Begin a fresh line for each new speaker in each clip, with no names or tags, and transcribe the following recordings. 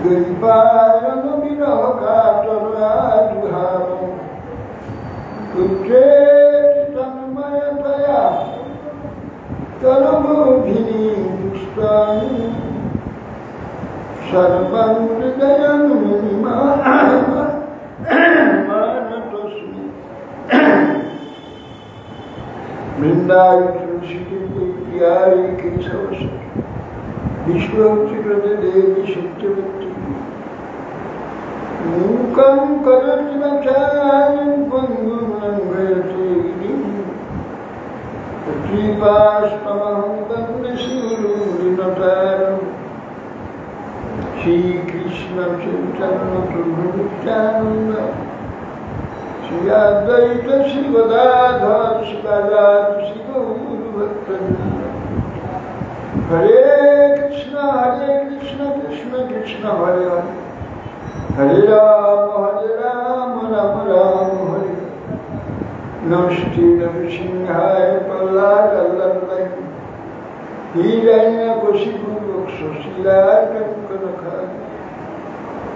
Garibayan Vinakatarajharam Kutretanmayataya Karamodhini Dustani Sarvam Hridayan Manatosmi Vrindayi Tulsiti Pyari Kesavasati Vishwamchirade Devi Satyavati Mukam Karati Vacharam Pangumam Gayati Tripastamaham Vandeshurunataram Shri Krishna Chaitanya Prabhu Nityananda Shri Advaita Shri Gadadhar Shri Gadadhar Shri Gaura Bhaktananda Hare Krishna Krishna Krishna Hare Hare Hare Rama Rama Rama Hare Namaste Narasimhaya Palladalalai Hiranyakashipu Vaksasilakankanakaya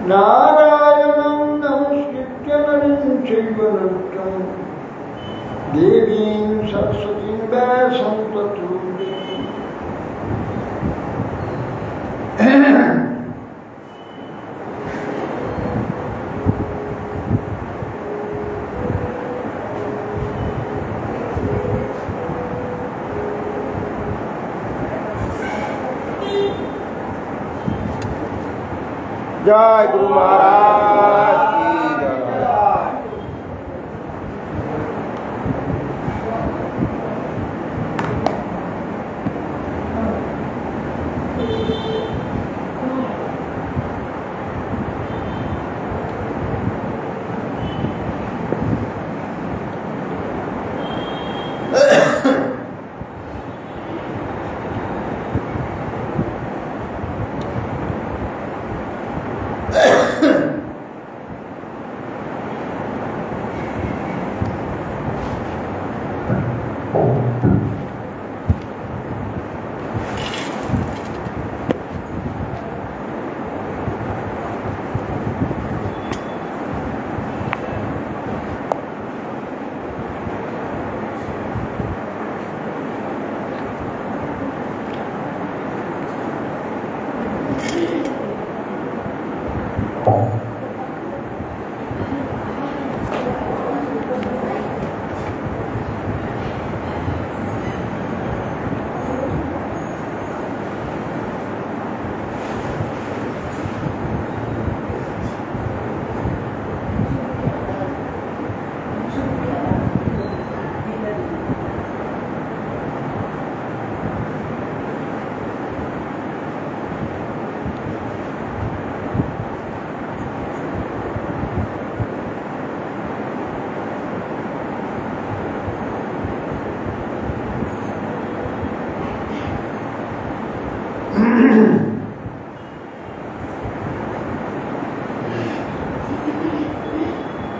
Narayanam Namaskritya Naram Chaiva Narottam Devim Saraswatim Vyasam Tato
जय गुरु महाराज की जय।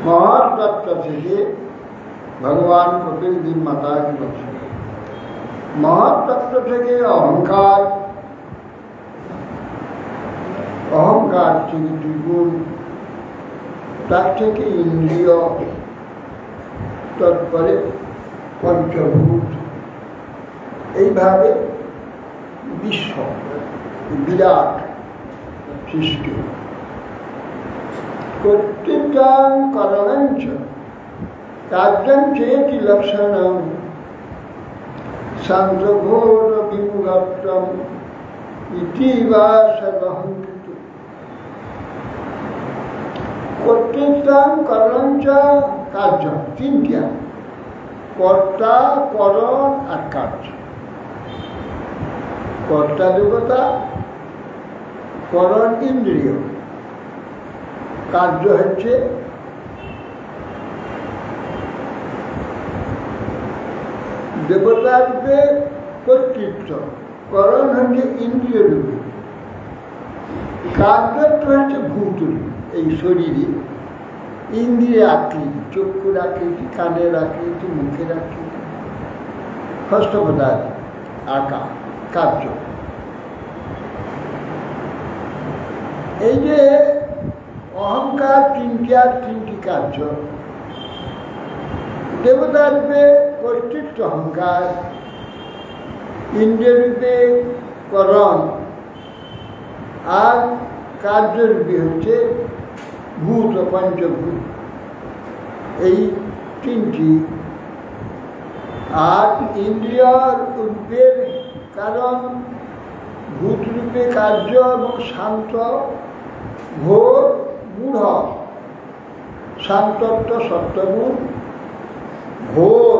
महातत्व থেকে ভগবান প্রতিদিন মাতা কি বলছেন महातत्व থেকে অহংকার অহংকার থেকে দ্বিগুণ তার থেকে ইন্দ্রিয় তারপরে পঞ্চভূত এইভাবে বিশ্ব বিরাট সৃষ্টি কর্তৃত্বাং করণঞ্চ কার্যং চেতি লক্ষণম সান্ত্রঘোর বিমূঢ়ত্বম ইতি বা সর্বহংকৃত কর্তৃত্বাং করণঞ্চ কার্য তিনটা কর্তা করণ আর কার্য কর্তা দেবতা করণ ইন্দ্রিয় কার্য হচ্ছে দেবতা রূপে কর্তৃত্ব করণ হচ্ছে ইন্দ্রিয় রূপে কার্যত্ব হচ্ছে ভূত এই শরীরে ইন্দ্রিয় আকৃতি চক্ষুর আকৃতি কানের আকৃতি মুখের আকৃতি হস্তপদার্থ আকার কার্য এই যে অহংকার তিনটি কার্য, দেবতা রূপে কর্তৃত্ব অহংকার, ইন্দ্রিয় রূপে করণ, আর কার্যরূপে হচ্ছে ভূত ও পঞ্চভূত, এই তিনটি। আর ইন্দ্রিয় রূপের কারণ, ভূত রূপে কার্য এবং শান্ত, ঘোর মূঢ়, শান্তত্ব সত্যগুণ, ঘোর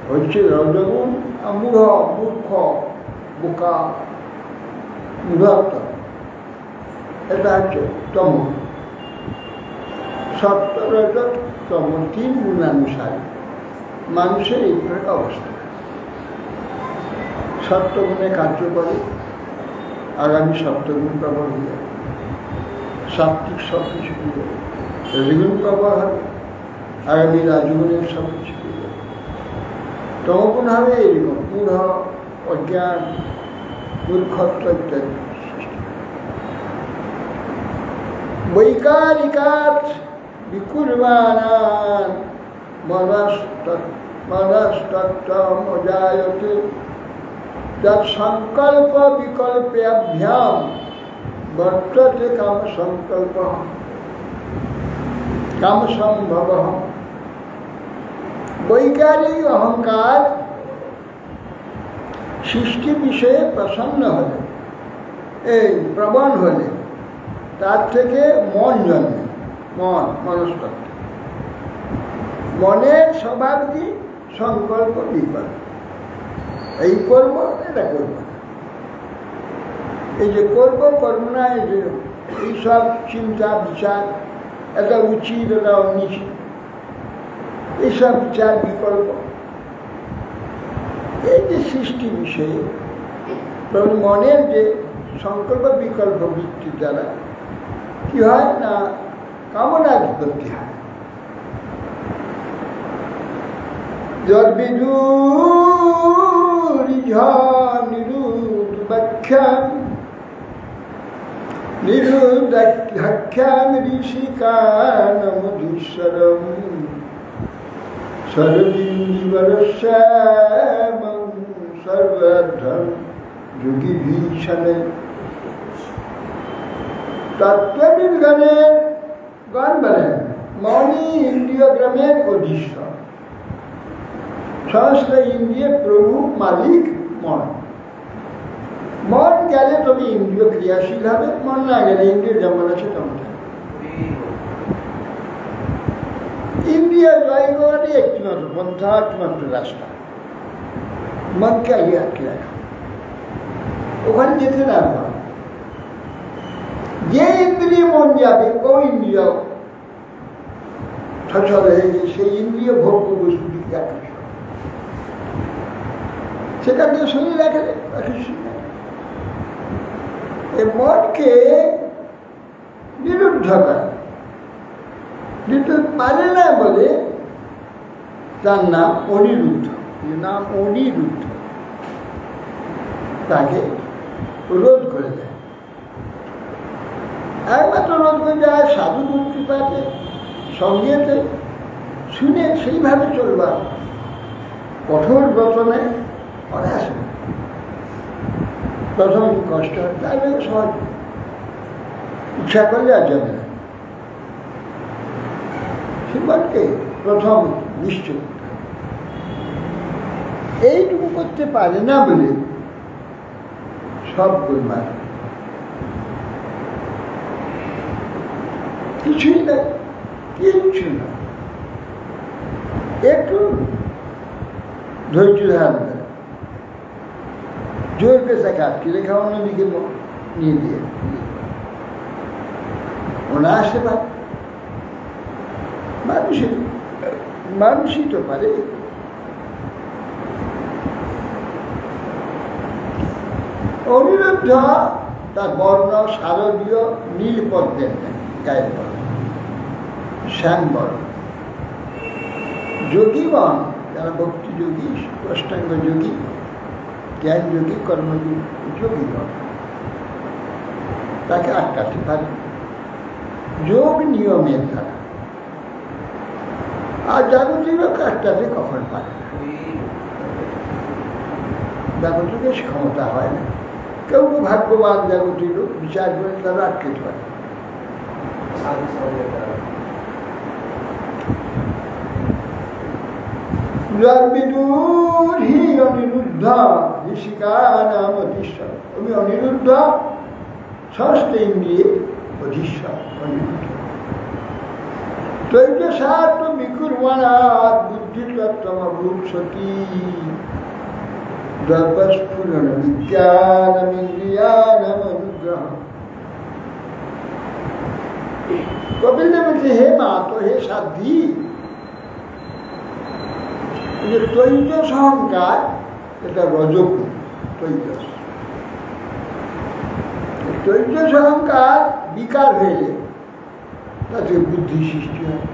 হচ্ছে রজগুণ, আর মূঢ় মূর্খ বোকা মূঢ়ত্ব, এটা হচ্ছে তম। সত্য রজ তম তিন গুণানুসারে মানুষের এই অবস্থা। সত্যগুণে কার্য করে, আগামী সত্যগুণ প্রবল হয়ে যাবে, সাত্বিক সব কিছু হয়ে যাবে, রজগুণ প্রবল হবে, আগামী রাজগুণের সব কিছু হয়ে যাবে, তমগুণ হবে এইরকম মূঢ়, অজ্ঞান, মূর্খত্ব ইত্যাদি। বৈকারিকাত বিকুর্বাণান মনস্তত্ত্বমজায়তে তৎ সংকল্প বিকল্পাভ্যাম বর্ততে কাম সংকল্প কাম সম্ভব। বৈকারিক অহংকার সৃষ্টি বিষয়ে প্রসন্ন হলে, এই প্রবণ হলে তার থেকে মন জন্মে, মনস্তত্ত্ব। মনের স্বভাব কি? সংকল্প বিকল্প, এই করব এটা করব না, এই যে করব করব না, এই যে এইসব চিন্তা বিচার, এটা উচিত এটা অনুচিত, এইসব বিচার বিকল্প, এই যে সৃষ্টি বিষয়ে মনের যে সংকল্প বিকল্প বৃত্তির দ্বারা কি হয় না, কামনার উৎপত্তি হয়। নিরুদাখ্যান ঋষিকানমধুস্বরম সর্বীবরশ্যামং সর্বার্ধম যোগী ভীষণে। তত্ত্ববিদগণের গণ বলেন মনই ইন্দ্রিয় গ্রামের অধীশ্বর, সমস্ত ইন্দ্রিয় প্রভু মালিক মন। মন গেলে তবে ইন্দ্রিয় ক্রিয়াশীল হবে, মন না গেলে ইন্দ্রিয় যেমন আছে তেমন থাকবে। ইন্দ্রিয় জয় করারই একটিমাত্র পন্থা, একটিমাত্র রাস্তা, মনকে আগে আটকে রাখা, ওখানে যেতে না পারে। যে ইন্দ্রিয় মন যাবে, কোন ইন্দ্রিয় সচল হয়ে গেছে, সেই ইন্দ্রিয় ভোগ্য বস্তু দিকে আকর্ষণ, সেখানে শরীর রাখে এই মনকে নিরুদ্ধ করে, দিতে পারে না বলে তার নাম অনিরুদ্ধ। নাম অনিরুদ্ধ, তাকে রোধ করে দেয়। একমাত্র রোধ করে যায় সাধু মুক্তি পাতে সঙ্গেতে শুনে সেইভাবে চলবার, কঠোর বচনে অনায়াস। প্রথম কষ্ট হয়, তাহলে সহজ, ইচ্ছা করলে আর যাবে না। জীবনকে প্রথম নিশ্চয় এইটুকু করতে পারে না বলে সব গোলমাল, কিছুই না, কিচ্ছু না। একটু ধৈর্য ধারণ করে জোর পেশা কাটকে রেখা অন্যদিকে নিয়ে দিয়ে অনায়াসে পারে। মানুষই তো পারে। অনিরুদ্ধ তার বর্ণ শারদীয় নীল পদ্মের গায়ের বর্ণ, শ্যাম বর্ণ। যোগীগণ যারা ভক্তি যোগী, অষ্টাঙ্গ যোগী, জ্ঞান যোগী, কর্মযোগী, যোগীগণ তাকে আটকাতে পারে যোগ নিয়মের দ্বারা, আর জাগতিক আটকাতে কখন পারে না। জাগতিকের ক্ষমতা হয় না। কেউ ভাগ্যবান জাগতিক বিচার করে তারা আটকাতে পারে। আমি অনিরুদ্ধ, সমস্ত ইন্দ্রিয়ে অধীশ্বর অনিরুদ্ধ। তৈজ সাত বিকুর্মাণাৎ বুদ্ধিতত্ত্বমভূৎসতি দ্রব্যস্ফুরণ বিজ্ঞানমিন্দ্রিয়াণমনুগ্রহঃ। কপিল দেব বলছে, হে মা, তো হে সাধ্বী, যে তৈজস অহংকার এটা রজগুণ। তৈজস অহংকার বিকার হয়ে তাতে বুদ্ধি সৃষ্টি হয়।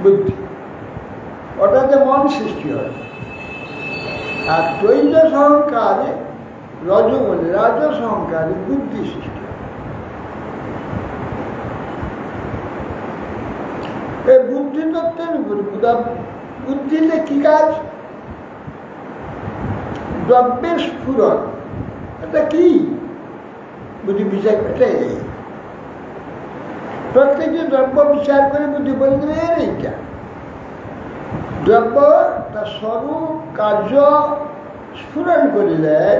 বুদ্ধি ওটাতে মন সৃষ্টি হয়। আর তৈজস অহংকারে রজগুণে রাজস অহংকারে বুদ্ধি সৃষ্টি হয়। এই বুদ্ধি তত্ত্বের উপর বুদ্ধিতে কি কাজ? দ্রব্যের স্ফুরণ। এটা কি বুদ্ধি বিচার? এটাই প্রত্যেকটি দ্রব্য বিচার করে বুদ্ধি বলে দেবে এইটা দ্রব্য তার স্বরূপ কার্য স্ফুরণ করে দেয়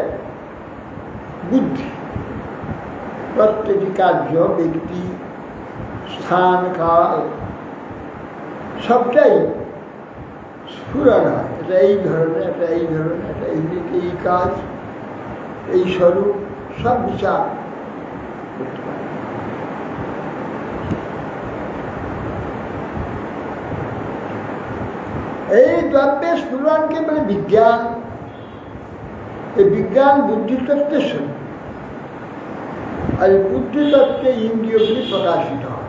বুদ্ধি। প্রত্যেকটি কার্য, ব্যক্তি, স্থান, কাল সবটাই স্ফুরণ হয়। এটা এই ধরনের, এটা এই ধরনের, এটা এই দিকে, এই কাজ, এই স্বরূপ সব বিচার করতে পারে। এই দ্রব্যের স্ফুরণকে বলে বিজ্ঞান। এই বিজ্ঞান বুদ্ধিতত্ত্বের সঙ্গে, আর এই বুদ্ধিতত্ত্বে ইন্দ্রিয়গুলি প্রকাশিত হয়।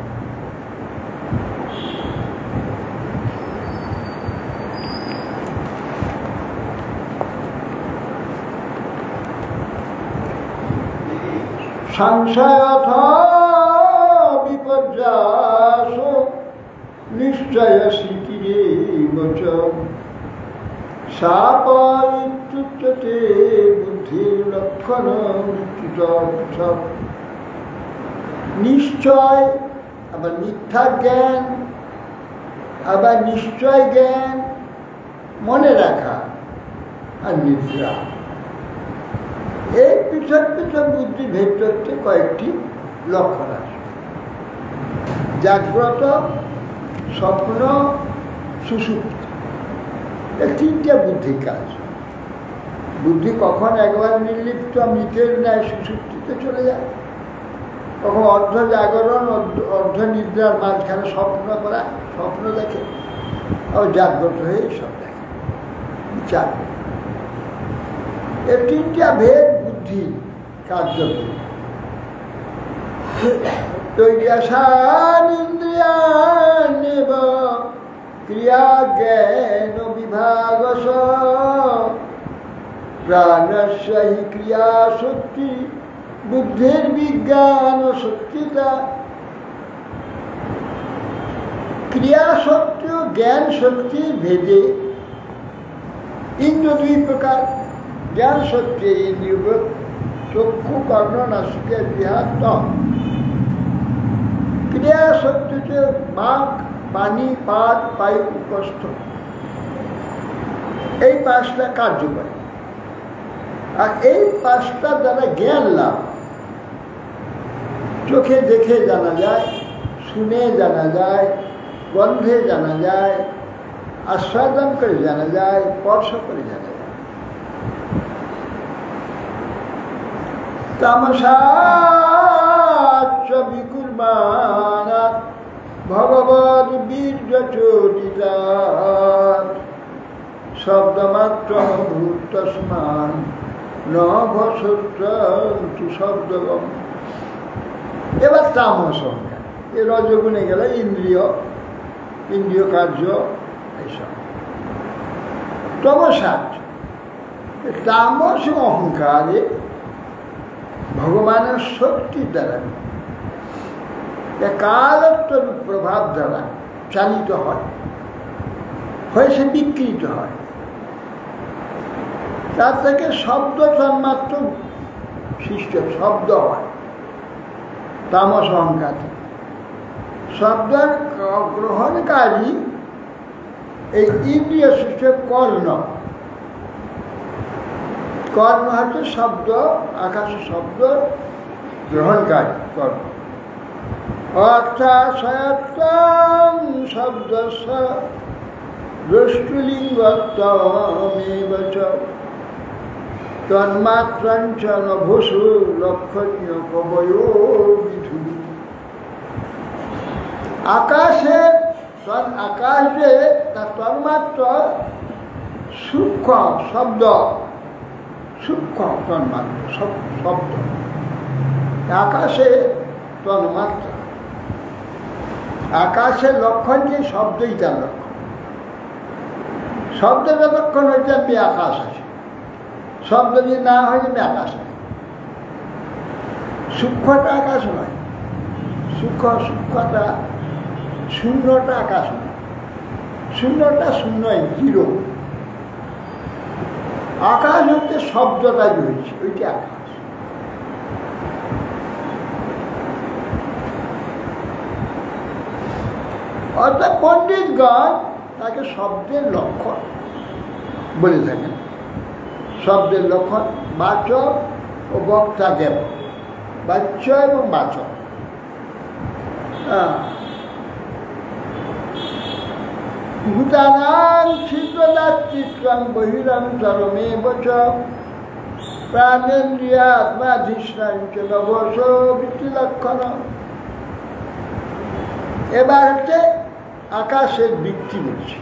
সংশয়থ বিপর্যাস নিশ্চয় স্মৃতিরেবচ সাপরিত্যুচ্যতে বুদ্ধির লক্ষণ মৃত্যুত। নিশ্চয় আবার মিথ্যা জ্ঞান, আবার নিশ্চয় জ্ঞান, মনে রাখা, আর নিদ্রা। এই পৃথক পৃথক বুদ্ধি ভেদ করতে কয়েকটি লক্ষণ আছে। জাগ্রত, স্বপ্ন, সুষুপ্তি, এই তিনটে বুদ্ধির কাজ। বুদ্ধি কখন একবার নির্লিপ্ত মৃতের ন্যায় সুষুপ্তিতে চলে যায়, কখন অর্ধ জাগরণ, অর্ধ নিদ্রার মাঝখানে স্বপ্ন করা, স্বপ্ন দেখে, আবার জাগ্রত হয়ে সব দেখে, বিচার। এই তিনটা ভেদ বুদ্ধি কার্য। তৈয়াসানিন্দ্রিয়ান্যেব ক্রিয়া জ্ঞান বিভাগস প্রাণস্য হি ক্রিয়া শক্তি বুদ্ধির বিজ্ঞান শক্তিতা। ক্রিয়া শক্তি ও জ্ঞান শক্তির ভেদে ইন্দ্র দুই প্রকার। জ্ঞান শক্তি ইন্দ্রিয় চক্ষু, কর্ণ, নাসিকা, জিহ্বা, ত্বক। ক্রিয়া শক্তিতে বাক, পানি, পাত, পায়ু, কষ্ট, এই পাঁচটা কার্য করে। আর এই পাঁচটা দ্বারা জ্ঞান লাভ। চোখে দেখে জানা যায়, শুনে জানা যায়, গন্ধে জানা যায়, আস্বাদন করে জানা যায়, স্পর্শ করে জানা যায়। তামসাচ্চ বিকুর্মাণাৎ ভগবদ্ বীর্যচোদিতাৎ শব্দমাত্রমভূত তস্মাৎ ন ভসত্যন্তু শব্দগম। এবার তামস অহংকার। এ রজগুণে গেলে ইন্দ্রিয়, ইন্দ্রিয় কার্য এইসব। তমসাচ্চ, তামস অহংকারে ভগবানের শক্তির দ্বারা, কালোত্তর প্রভাব দ্বারা চালিত হয়, হয়ে সে বিকৃত হয়। তার থেকে শব্দ তন্মাত্র সৃষ্ট, শব্দ হয় তামস অহংকার। শব্দের গ্রহণকারী এই ইন্দ্রিয় সৃষ্ট কর্ণ। কর্ণ হচ্ছে শব্দ, আকাশে শব্দ গ্রহণকারী কর্ণ। অর্থাৎ শব্দ দ্রষ্টুলিঙ্গত্বমেব চ তন্মাত্রাঞ্চ নভুষু লক্ষণীয় কবয়ো বিধু। আকাশের আকাশ যে তার তন্মাত্র সূক্ষ্ম শব্দ, সূক্ষ্ম তন্মাত্র শব্দ, আকাশে তন্মাত্রা। আকাশের লক্ষণ যে শব্দই তার লক্ষণ। শব্দের লক্ষণ হচ্ছে আমি আকাশ আছে, শব্দ যদি না হয় আমি আকাশ নেই। সূক্ষ্মটা আকাশ নয়, সূক্ষ্মটা শূন্যটা আকাশ নয়, শূন্যটা শূন্য, জিরো। আকাশ হচ্ছে শব্দটা রয়েছে, ওইটি আকাশ। অর্থাৎ পণ্ডিতগণ তাকে শব্দের লক্ষণ বলে থাকেন। শব্দের লক্ষণ বাচক ও বক্তা দেব, বাচ্য এবং বাচক। ভূতানাং ছিদ্রদাত্রিত্বং বহিরন্তরমেব চ প্রাণেন্দ্রিয়াত্মাধিষ্ঠাঞ্চ নবশ বৃত্তিলক্ষণ। এবার হচ্ছে আকাশের বৃত্তি বলছি।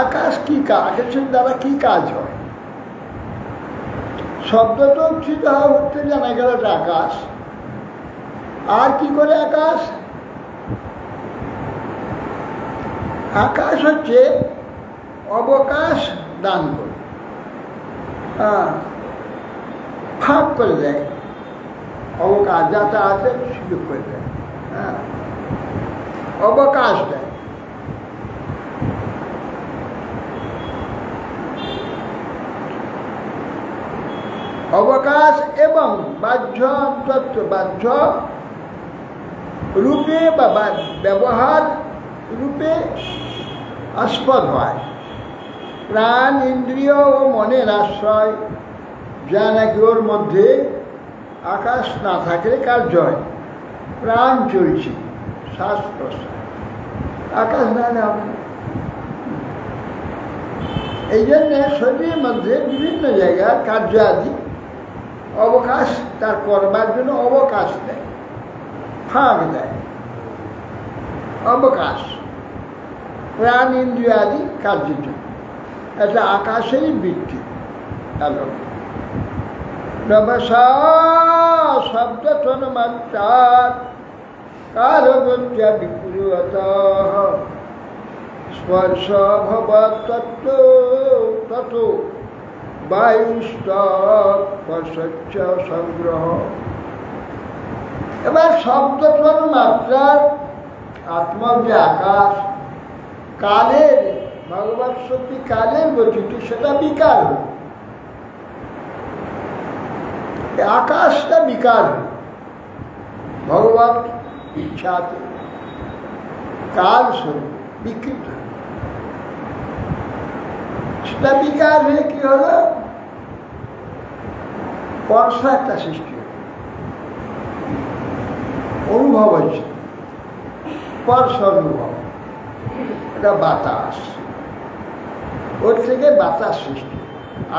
আকাশ কি কাজ, আকাশের দ্বারা কি কাজ হয়? শব্দ তো উচ্চিত হওয়া হচ্ছে, জানা গেল আকাশ। আর কি করে আকাশ? আকাশ হচ্ছে অবকাশ দান করে, ফাঁক করে দেয়, অবকাশ যাতায়াতের সুযোগ করে দেয়, অবকাশ দেয়। অবকাশ এবং বাহ্য তত্ত্ব, বাহ্য রূপে বা ব্যবহার রূপে আস্পদ হয়। প্রাণ, ইন্দ্রিয় ও মনের আশ্রয়, যা নাকি ওর মধ্যে আকাশ না থাকলে কার্য হয়। প্রাণ চলছে, শ্বাস প্রশ্বাস, আকাশ না হবে। এই জন্যে শরীরের মধ্যে বিভিন্ন জায়গার কার্য আদি অবকাশ তার করবার জন্য অবকাশ দেয়, ফাঁক দেয়, অবকাশ প্রাণ ইন্দ্রিয় আদি কার্যের জন্য। এটা আকাশেরই বৃত্তি। শব্দ তন্মাত্রার কারগত্যা বিকুরুয়ত স্পর্শ ভবৎ তত্ত্ব তত বায়ুস্পর্শচ্চ সংগ্রহ। এবার শব্দ তন্মাত্রার আত্মার যে আকাশ, কালের ভগবৎ শক্তি কালের গতিতে সেটা বিকার হল। আকাশটা বিকার হল ভগবৎ ইচ্ছাতে, কাল স্বরূপ বিকৃত। সেটা বিকার হয়ে কি হলো? স্পর্শ একটা সৃষ্টি হল, অনুভব হচ্ছে, স্পর্শ অনুভব। এটা বাতাস, ওর থেকে বাতাস সৃষ্টি,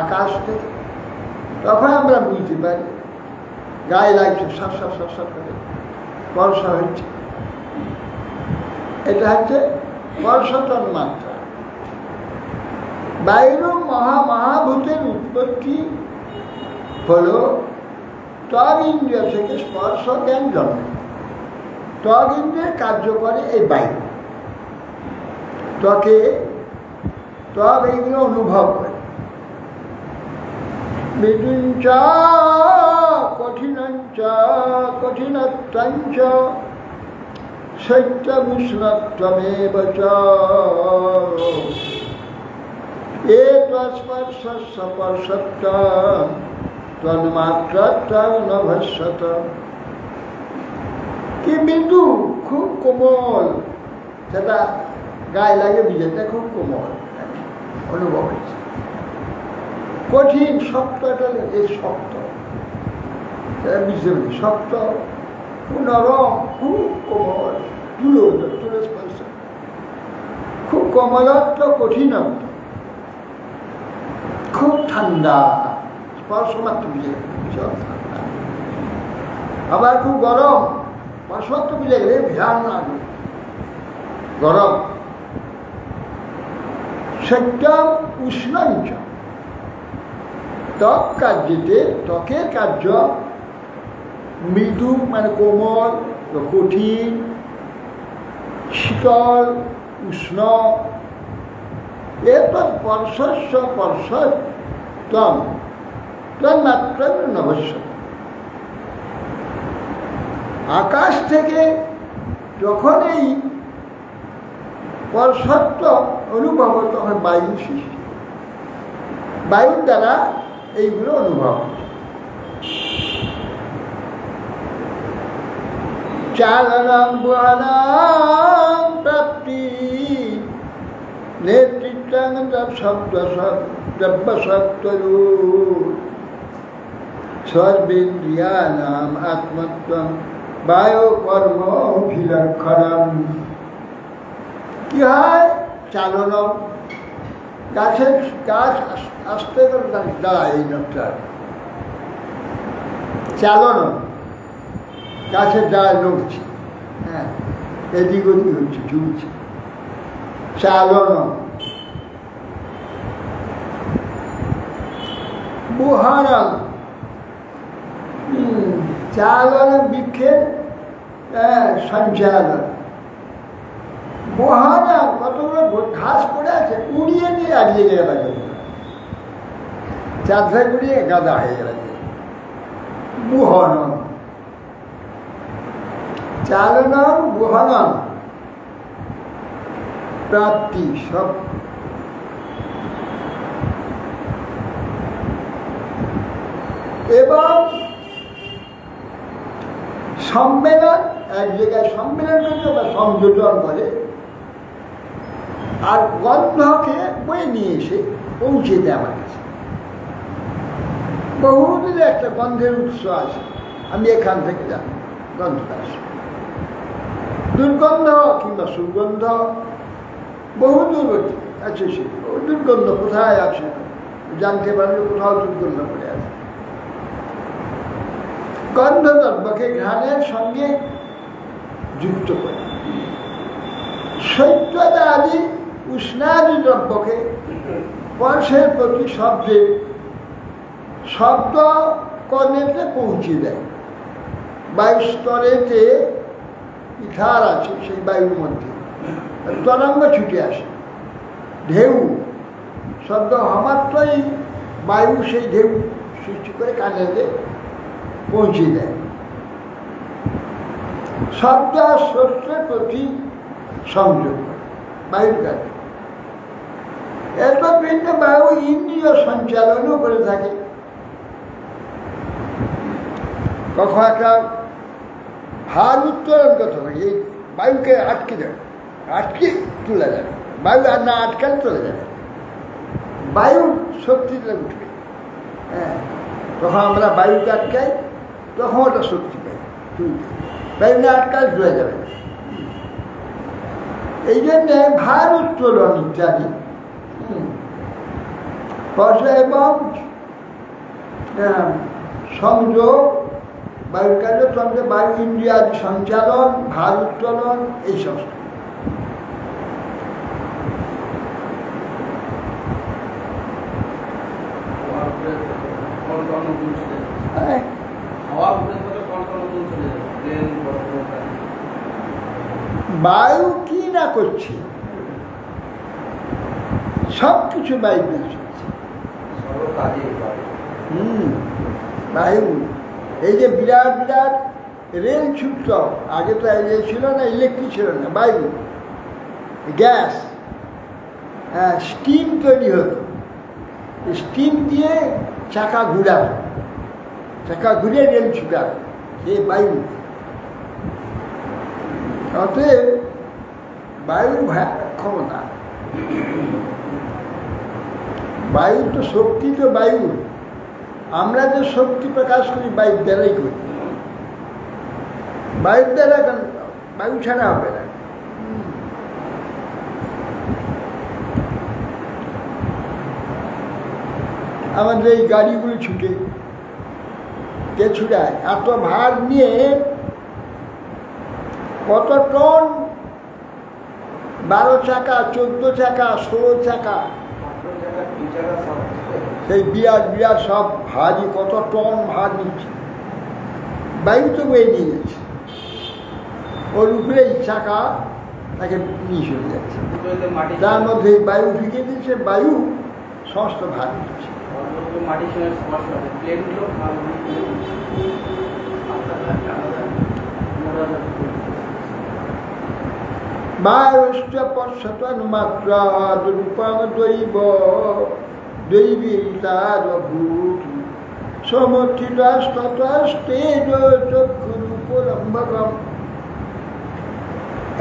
আকাশ থেকে। তখন আমরা বুঝতে পারি গায়ে লাগছে, শ্বাস করে স্পর্শ হচ্ছে। এটা হচ্ছে স্পর্শ তন্মাত্রা। বাইর মহাভূতের উৎপত্তি হলো ত্বক ইন্দ্রিয় থেকে স্পর্শ জ্ঞান জন্মে। ত্বক ইন্দ্রিয়ের কার্য করে এই বায়ু, ত্বকে ত্বক এইগুলো অনুভব করে। মৃদুঞ্চ কঠিনঞ্চ কঠিনত্বঞ্চ শৈত্যমুষ্ণত্বমেব চ এতস্পর্শস্পর্শত্বম তন্মাত্রাত্বং ন ভস্যত। কি মৃদু, খুব কোমল, সেটা গায়ে লাগে বুঝেছে, খুব কোমল অনুভব হয়েছে। কঠিন, শক্ত, এটা এই শক্ত, সেটা বুঝতে পারি, শক্ত, খুব নরম, খুব কোমল, তুলো স্পর্শ, খুব কোমলত্ব, কঠিনত্ব, খুব ঠান্ডা, স্পর্শ মাত্র বুঝে ভীষণ ঠান্ডা। আবার খুব গরম, স্পর্শ মাত্র বুঝে গেলে ভীষণ আগুন, গরম। সেটা উষ্ণঞ্চ, ত্বক কার্যতে, ত্বকের কার্য মৃদু মানে কোমল, কঠিন, শীতল, উষ্ণ। এরপর স্পর্শস্য স্পর্শত্বম তন্মাত্র নভস্য। আকাশ থেকে যখন এই স্পর্শত্ব অনুভব, তখন বায়ু সৃষ্টি, বায়ুর দ্বারা এইগুলো অনুভব। চালনং বহনং প্রাপ্তি নেতৃত্বং শব্দশব্দরূ সর্বেন্দ্রিয়ানাম আত্মত্বং বায়ু কর্ম অভিলক্ষণম। কি হয়? চালন, গাছের গাছ আস্তে করে দাঁড়ায়, এই নকটা চালন, গাছের ডাল নড়ছে, হ্যাঁ, এদিক ওদিক হচ্ছে, ঝুলছে, চালন। বুহানং, চালন বৃক্ষের সঞ্চালন। বহানা, কতগুলো ঘাস পড়ে আছে, উড়িয়ে নিয়ে আগিয়ে গেল, চারধারে উড়িয়ে গাদা হয়ে গেল। বুহনম, চালনম বুহনম প্রাপ্তি, সব এবং সম্মেলন, এক জায়গায় সম্মেলন করতে বা সংযোজন করে, আর গন্ধকে বয়ে নিয়ে এসে পৌঁছে দেয় আমার কাছে। বহুদিনে একটা গন্ধের উৎস আছে, আমি এখান থেকে জানি গন্ধটা আসে, দুর্গন্ধ কিংবা সুগন্ধ, বহু দূর আছে, সে দুর্গন্ধ কোথায় আছে জানতে পারলে কোথাও দুর্গন্ধ করে আছে। গন্ধদ্রব্যকে ঘ্রাণের সঙ্গে যুক্ত করে, শৈত্যতা আদি উষ্ণাদি দ্রব্যকে স্পর্শের প্রতি শব্দ কর্ণেতে পৌঁছে দেয়। বায়ুস্তরেতে ইথার আছে, সেই বায়ুর মধ্যে তরঙ্গ ছুটে আসে, ঢেউ, শব্দ হওয়ামাত্রই বায়ু সেই ঢেউ সৃষ্টি করে কানেতে পৌঁছে দেয়। শব্দ স্রষ্টের প্রতি সংযোগ বায়ুর কাছে। এরপর বিভিন্ন বায়ু ইন্দ্রিয় সঞ্চালনও করে থাকে। কখন একটা ভার উত্তোলন করতে হবে, এই বায়ুকে আটকে দেবে, আটকে তুলে যাবে, বায়ু আর না আটকালে চলে যাবে, বায়ু শক্তিটা উঠবে। হ্যাঁ, তখন আমরা বায়ুকে আটকাই, তখন ওটা শক্তি পাই, বায়ু না আটকালে চলে যাবে। এই জন্যে ভার উত্তোলন ইত্যাদি এবং সংযোগ, বায়ুর কাজের সঙ্গে বায়ু ইন্দ্রিয়াদি সঞ্চালন, ভার উত্তোলন, এইসব। বায়ু কি না করছে, সব কিছু বায়ু বায়ু। এই যে বিরাট বিরাট রেল ছুটত, আগে তো এই ছিল না, ইলেকট্রিক ছিল না, বায়ু, গ্যাস, হ্যাঁ, স্টিম তৈরি হতো, স্টিম দিয়ে চাকা ঘুরাত, চাকা ঘুরে রেল ছুটাত, সে বায়ু। অতএব বায়ুর ক্ষমতা, বায়ু তো শক্তি, তো বায়ু। আমরা যে শক্তি প্রকাশ করি বায়ুর দ্বারাই করি, বায়ুর দ্বারা বায়ু ছাড়া হবে না। আমাদের এই গাড়িগুলো ছুটে, কে ছুটায়? এত ভার নিয়ে, কত টন, 12 চাকা, 14 চাকা, 16 চাকা, সেই বিরাট বিরাট সব ভারী, কত টন ভার নিচ্ছে, বায়ু তো বয়ে নিয়ে যাচ্ছে, ওর উপরে চাকা তাকে নিয়ে চলে যাচ্ছে, তার মধ্যে বায়ু ঢুকে দিচ্ছে, বায়ু সমস্ত ভার নিচ্ছে। বায়ুশ্চ পশ্চাৎমাত্রা রূপং দৈব দৈবীতারভূত সমর্থিতাস্ততস্তেজ চক্ষুরূপলম্বকম।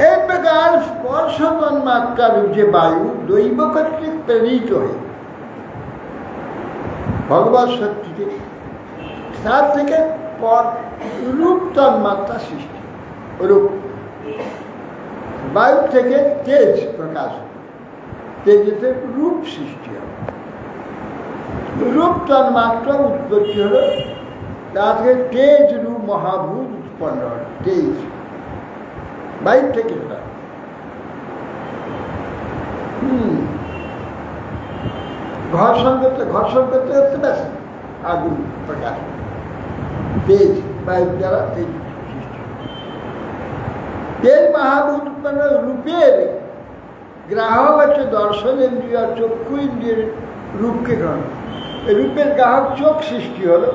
এই প্রকার স্পর্শ তন্মাত্রার যে বায়ু দৈব কর্তৃক প্রেরিত হয়ে ভগবত শক্তিতে, তার থেকে রূপ তন্মাত্রা সৃষ্টি, রূপ। বায়ু থেকে তেজ প্রকাশ, তেজেতে রূপ সৃষ্টি হবে, রূপ তন্মাত্রা উৎপত্তি হলো, তার থেকে তেজ রূপ মহাভূত উৎপন্ন হল, তেজ বায়ু থেকে হল। ঘর্ষণ করতে করতে ব্যাস আগুন প্রকাশ, তেজ, বায়ুর দ্বারা তেজ সৃষ্টি। তেজ মহাভূত উৎপন্ন রূপের গ্রাহক হচ্ছে দর্শনেন্দ্রিয়, চক্ষু ইন্দ্রিয়ের রূপকে গ্রহণ। এই রূপের গ্রাহক চোখ সৃষ্টি হলো,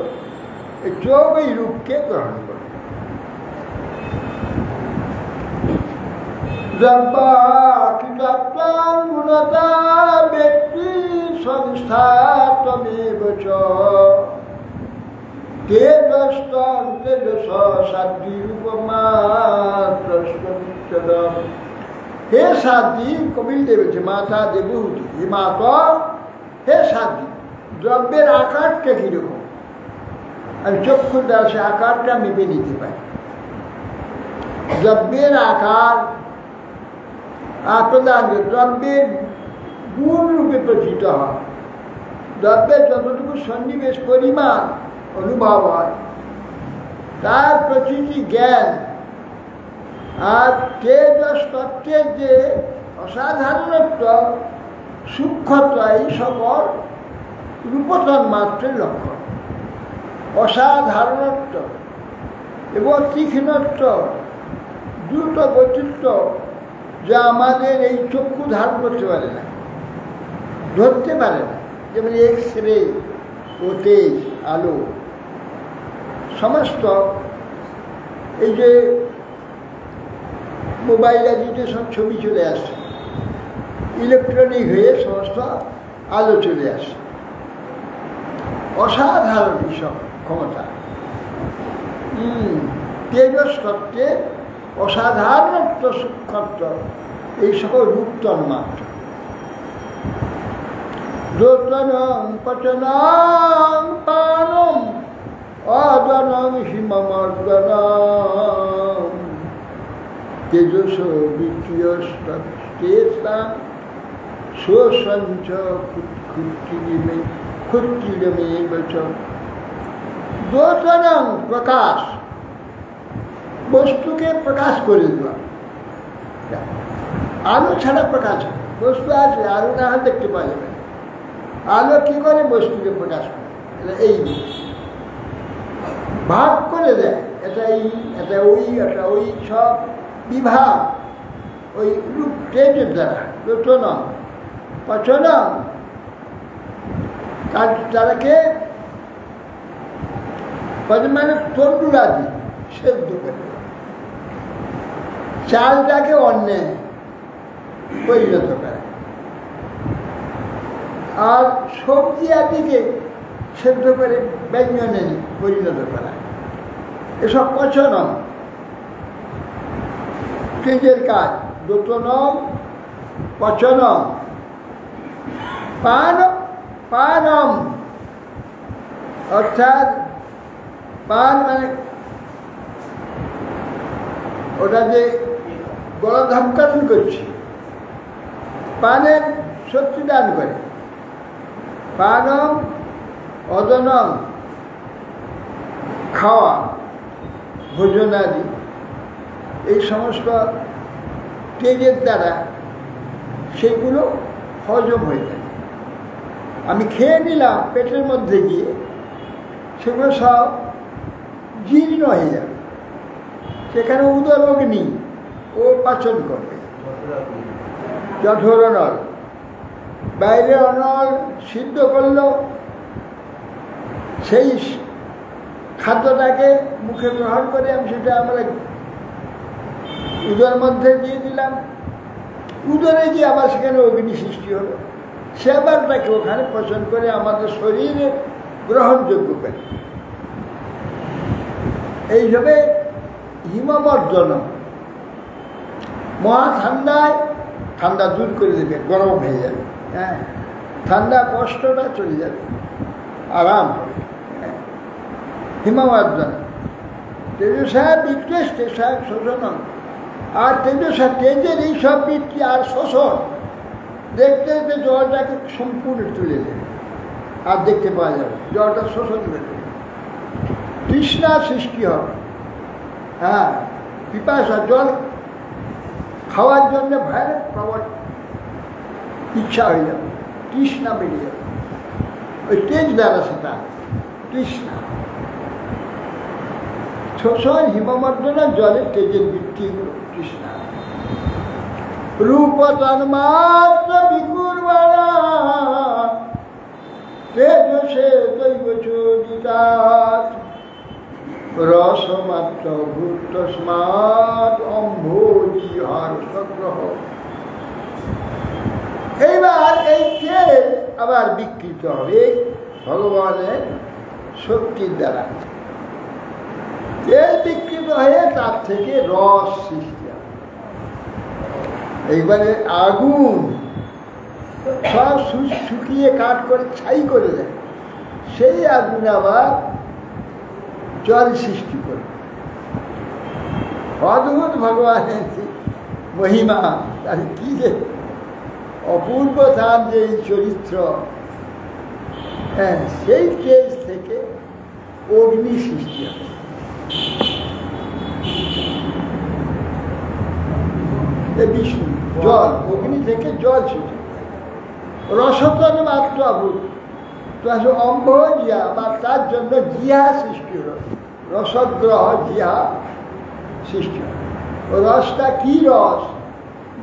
এই চোখ এই রূপকে গ্রহণ করে। গুণতা ব্যক্তি সংস্থাতমেব চ তেজস্তং তেজস সাধ্বীরূপমাত্রস্বনিত্যদম। হে সাধ্বী, কপিল দেব বলছে, মাতা দেবহূতি, হে মাতা, হে সাধ্বী, দ্রব্যের আকারটা কিরকম? আমি চক্ষুর দ্বারা সে আকারটা মেপে নিতে পারি। দ্রব্যের আকার প্রদান, দ্রব্যের গুণ রূপে প্রচিত হয়, দ্রব্যের যতটুকু সন্নিবেশ পরিমাণ অনুভব হয় তার প্রচিতি জ্ঞান। আর তেজস তত্ত্বের যে অসাধারণত্ব, সূক্ষ্মতা, এই সকল রূপতন্মাত্রের লক্ষণ। অসাধারণত্ব এবং তীক্ষ্ণত্ব, দ্রুত গতিত্ব, যা আমাদের এই চক্ষু ধারণ করতে পারে না, ধরতে পারে না। যেমন এক্স রে ও তেজ, আলো, সমস্ত এই যে মোবাইলে যে সব ছবি চলে আসছে, ইলেকট্রনিক হয়ে সমস্ত আলো চলে আসে, অসাধারণ এইসব ক্ষমতা। তেজস তত্ত্বে অসাধারণত্ব, সূক্ষ্মত্ব, এই সকল রূপ তন্মাত্র। যোতনং পচনং পানম অদনং হিমমর্দনং তেজস বিক্রিয়স্তেষাং শোষঞ্চ ক্ষুত্রিমেব চ। যোতনং প্রকাশ, বস্তুকে প্রকাশ করে দেওয়া। আলো ছাড়া প্রকাশ হয়, বস্তু আছে, আলো না হলে দেখতে পাওয়া যাবে। আলো কি করে বস্তুকে প্রকাশ করে? এই ভাগ করে দেয়, এটা এই, এটা ওই, এটা ওই, সব বিভাগ ওই রূপ তেজের দ্বারা। যোতনং, পচনং, তারাকে মানে তন্ডুলা দিই সেদ্ধ করে চালটাকে অন্যে পরিণত করে, আর সবজি আদিকে সেদ্ধ করে ব্যঞ্জনে পরিণত করা, এসব পচনম তেজের কাজ। দোতনম পচনম পানম, অর্থাৎ পান মানে ওটা যে গলা ধাক্কান করছে, পানের শক্তি দান করে। পানম অদনম খাওয়া, ভোজনাদি, এই সমস্ত তেজের দ্বারা সেগুলো হজম হয়ে যায়। আমি খেয়ে নিলাম, পেটের মধ্যে গিয়ে সেগুলো সব জীর্ণ হয়ে যাবে, সেখানে উদর অগ্নি ও পাচন করবে। জঠর অনল, বাইরে অনল সিদ্ধ করলো, সেই খাদ্যটাকে মুখে গ্রহণ করে আমি সেটা আমরা উদর মধ্যে দিয়ে দিলাম, উদরে গিয়ে আবার সেখানে অগ্নি সৃষ্টি হলো, সে আবার তাকে ওখানে পচন করে আমাদের শরীরে গ্রহণযোগ্য করে। এইভাবে হিমবর্জন, মহা ঠান্ডায় ঠান্ডা দূর করে দেবে, গরম হয়ে যাবে, হ্যাঁ, ঠান্ডা কষ্টটা চলে যাবে, আরাম হবে। হিমবর্জন তেজসা বিক্রেশ তেজসা শোষণ, আর তেজসা তেজের এইসব বৃত্তি আর শোষণ দেখতে দেখতে জলটাকে সম্পূর্ণ তুলে দেবে, আর দেখতে পাওয়া যাবে জলটা শোষণ করে দেবে, তৃষ্ণা সৃষ্টি হবে। হ্যাঁ, পিপাসা, জল খাওয়ার জন্য ভয়ানক প্রবল ইচ্ছা হয়ে যাবে, তৃষ্ণা বেড়ে যাবে, ওই তেজ দ্বারা সেটা তৃষ্ণা। শোষণ হিমমর্দনা জলের তেজের বৃত্তিগুলো তৃষ্ণা। রূপ তন্মাত্র বিকুর্বাণা তেজসে দৈব চোদিতাৎ রসমাত্র ভূতস্মাৎ অম্ভোজিহার সংগ্রহ। এইবার এই তেল আবার বিকৃত হবে ভগবানের শক্তির দ্বারা। তেল বিকৃত হয়ে তার থেকে রস সৃষ্টি হবে। এইবারে আগুন সব শুকিয়ে কাঠ করে ছাই করে দেয়, সেই আগুন আবার জল সৃষ্টি করে। অদ্ভুত ভগবানের মহিমা, তার কি যে অপূর্ব তার যে চরিত্র। হ্যাঁ, সেই তেজ থেকে অগ্নি সৃষ্টি হবে। বিষ্ণু জল, অগ্নি থেকে জল সৃষ্টি, রসতন মাত্র অভূত, অম্ভ জিহা বা তার জন্য জিহা সৃষ্টি হল, রসগ্রহ জিহা সৃষ্টি হল। রসটা কি রস?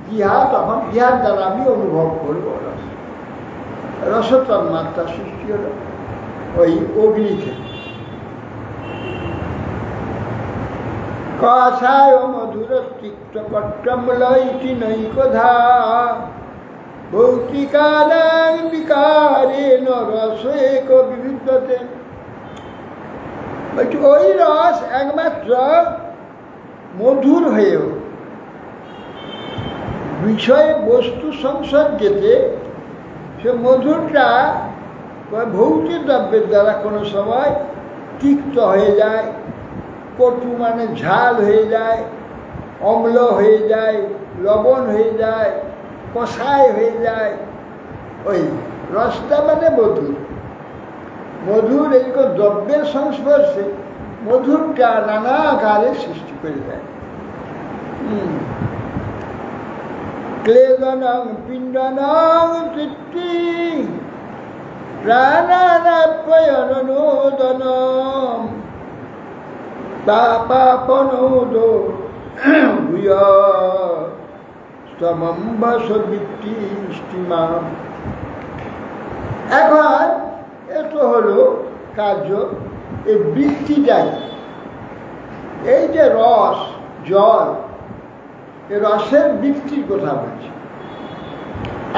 জিহা, তখন জিহার দ্বারা আমি অনুভব করবো রস। রসতন মাত্রা সৃষ্টি হল ওই অগ্নি থেকে। কাষায় মধুর তিক্ত পট্টমলইতি নৈকধা ভৌতিকানাং বিকারেণ রসেক বিবিধতে। ওই রস একমাত্র মধুর হয়েও বিষয় বস্তু সংসর্গেতে সে মধুরটা ভৌতিক দ্রব্যের দ্বারা কোনো সময় তিক্ত হয়ে যায়, কটু মানে ঝাল হয়ে যায়, অম্ল হয়ে যায়, লবণ হয়ে যায়, কষায় হয়ে যায়। ওই রসটা মানে মধুর। মধুর এইরকম দ্রব্যের সংস্পর্শে মধুরটা নানা আকারে সৃষ্টি করে দেয়। ক্লেদনং পিণ্ডনং তৃপ্তি প্রাণানাপ্যয়নোদনম তাপাপনোদো ভূয়া স্তমম্বসবৃত্তি স্টিমাম। এখন এত হলো কার্য, এই বৃত্তিটাই, এই যে রস জল, এই রসের বৃত্তির কথা বলছি।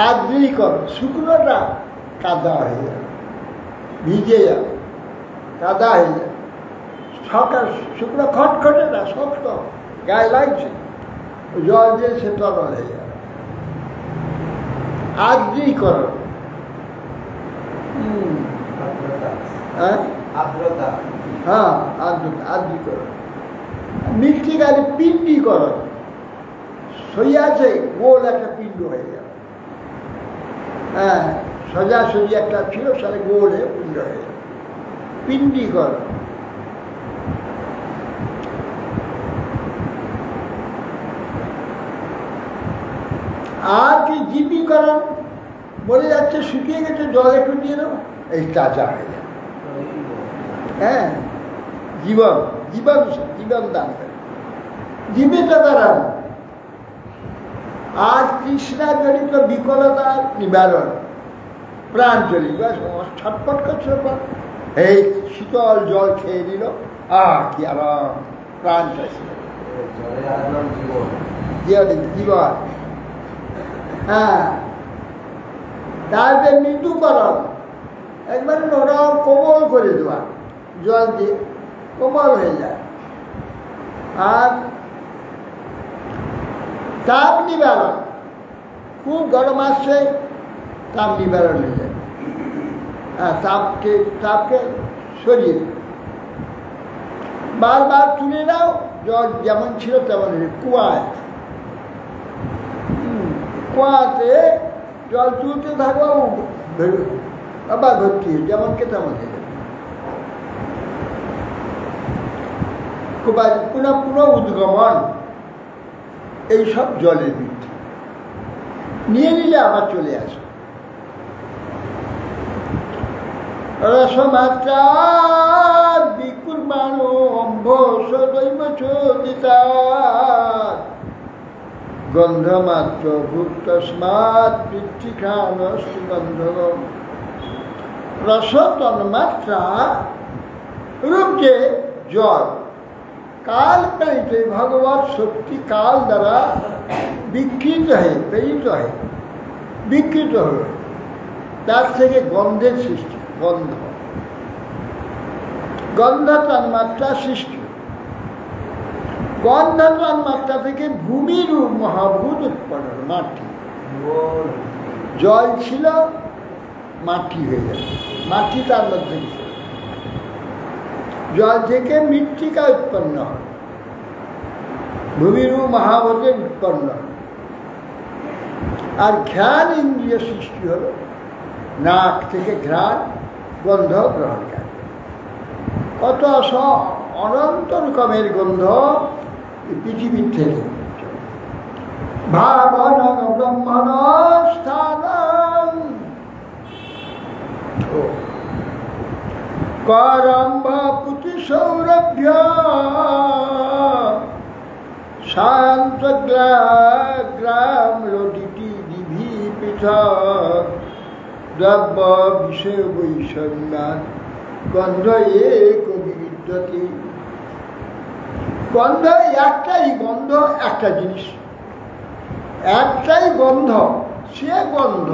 আর্দ্রীকরণ, শুকনোটা কাদা হয়ে যাবে, ভিজে যাবে, কাদা হয়ে যাবে। সকাল শুকনো খটখটে না, শক্ত, গায়ে লাগছে, জল দিয়ে সে তরল হয়ে যাবে। আর্দ্রীকরণ, হ্যাঁ আর্দ্রতা, হ্যাঁ আর্দ্রতা, আর্দ্রীকরণ। মৃত্তিকার পিণ্ডীকরণ, সইয়াছে গোল একটা পিণ্ড হয়ে যাবে। হ্যাঁ, সোজাসুজি একটা ছিল, সাথে গোল হয়ে পিণ্ড হয়ে যাবে, পিণ্ডীকরণ। আর কি জীবীকরণ, বলে যাচ্ছে শুকিয়ে গেছে, জল একটু দিয়ে দেবো, এই তাজা হয়ে যাবে। হ্যাঁ, জীবন, জীবন, জীবন দান করে, জীবিত করান। আর তৃষ্ণা জড়িত বিকলতার নিবারণ, প্রাণ জড়ি, ছটপট করছে, এই শীতল জল খেয়ে নিল, কি আরাম, প্রাণ চাইছে, জীবন। হ্যাঁ, তারপরে মৃদুকরণ, একবারে নরম কোমল করে দেওয়া, জল দিয়ে কোমল হয়ে যায়। আর তাপ নিবারণ, খুব গরম আসছে, তাপ নিবারণ হয়ে যায়। তাপকে সরিয়ে বারবার তুলে নাও, জল যেমন ছিল তেমন। কুয়ায়, কুয়াতে জল তুলতে থাকো, আবার ভর্তি যেমনকে তেমন হয়ে যাবে। পুনঃ পুনঃ উদ্গমন, এইসব জলের বৃদ্ধি নিয়ে নিলে আবার চলে আসে। রসমাত্রা বিকুর্মাণো অম্ভস দৈব চোদিতা গন্ধমাত্র ভূতস্মাৎ পৃথিখান সুগন্ধ। রস তন্মাত্রা রূপ যে জল, কাল প্রেরিত ভগবত শক্তি কাল দ্বারা বিকৃত হয়ে, প্রেরিত হয়ে বিকৃত হল, তার থেকে গন্ধের সৃষ্টি, গন্ধ, গন্ধ তন্মাত্রা সৃষ্টি। গন্ধ তন্মাত্রা থেকে ভূমিরূপ মহাভূত উৎপন্ন, মাটি। জল ছিল, মাটি হয়ে যাবে, মাটি তার মধ্যে জল থেকে মৃত্তিকা উৎপন্ন হয়, ভূমিরূপ মহাভূতের উৎপন্ন হয়। আর ঘ্রাণ ইন্দ্রিয় সৃষ্টি হলো, নাক থেকে ঘ্রাণ, গন্ধ গ্রহণ করে। কত অনন্ত রকমের গন্ধ পৃথিবীর থেকে। ভাবন ব্রহ্মণ স্থানং করম্ভ পুতি সৌরভ্য শান্ত গ্রাম রোদিটি দিভি পৃথক দ্রব্য বিষয় বৈষম্যাৎ গন্ধ এক বিবিধতি। গন্ধ একটাই, গন্ধ একটা জিনিস, একটাই গন্ধ। সে গন্ধ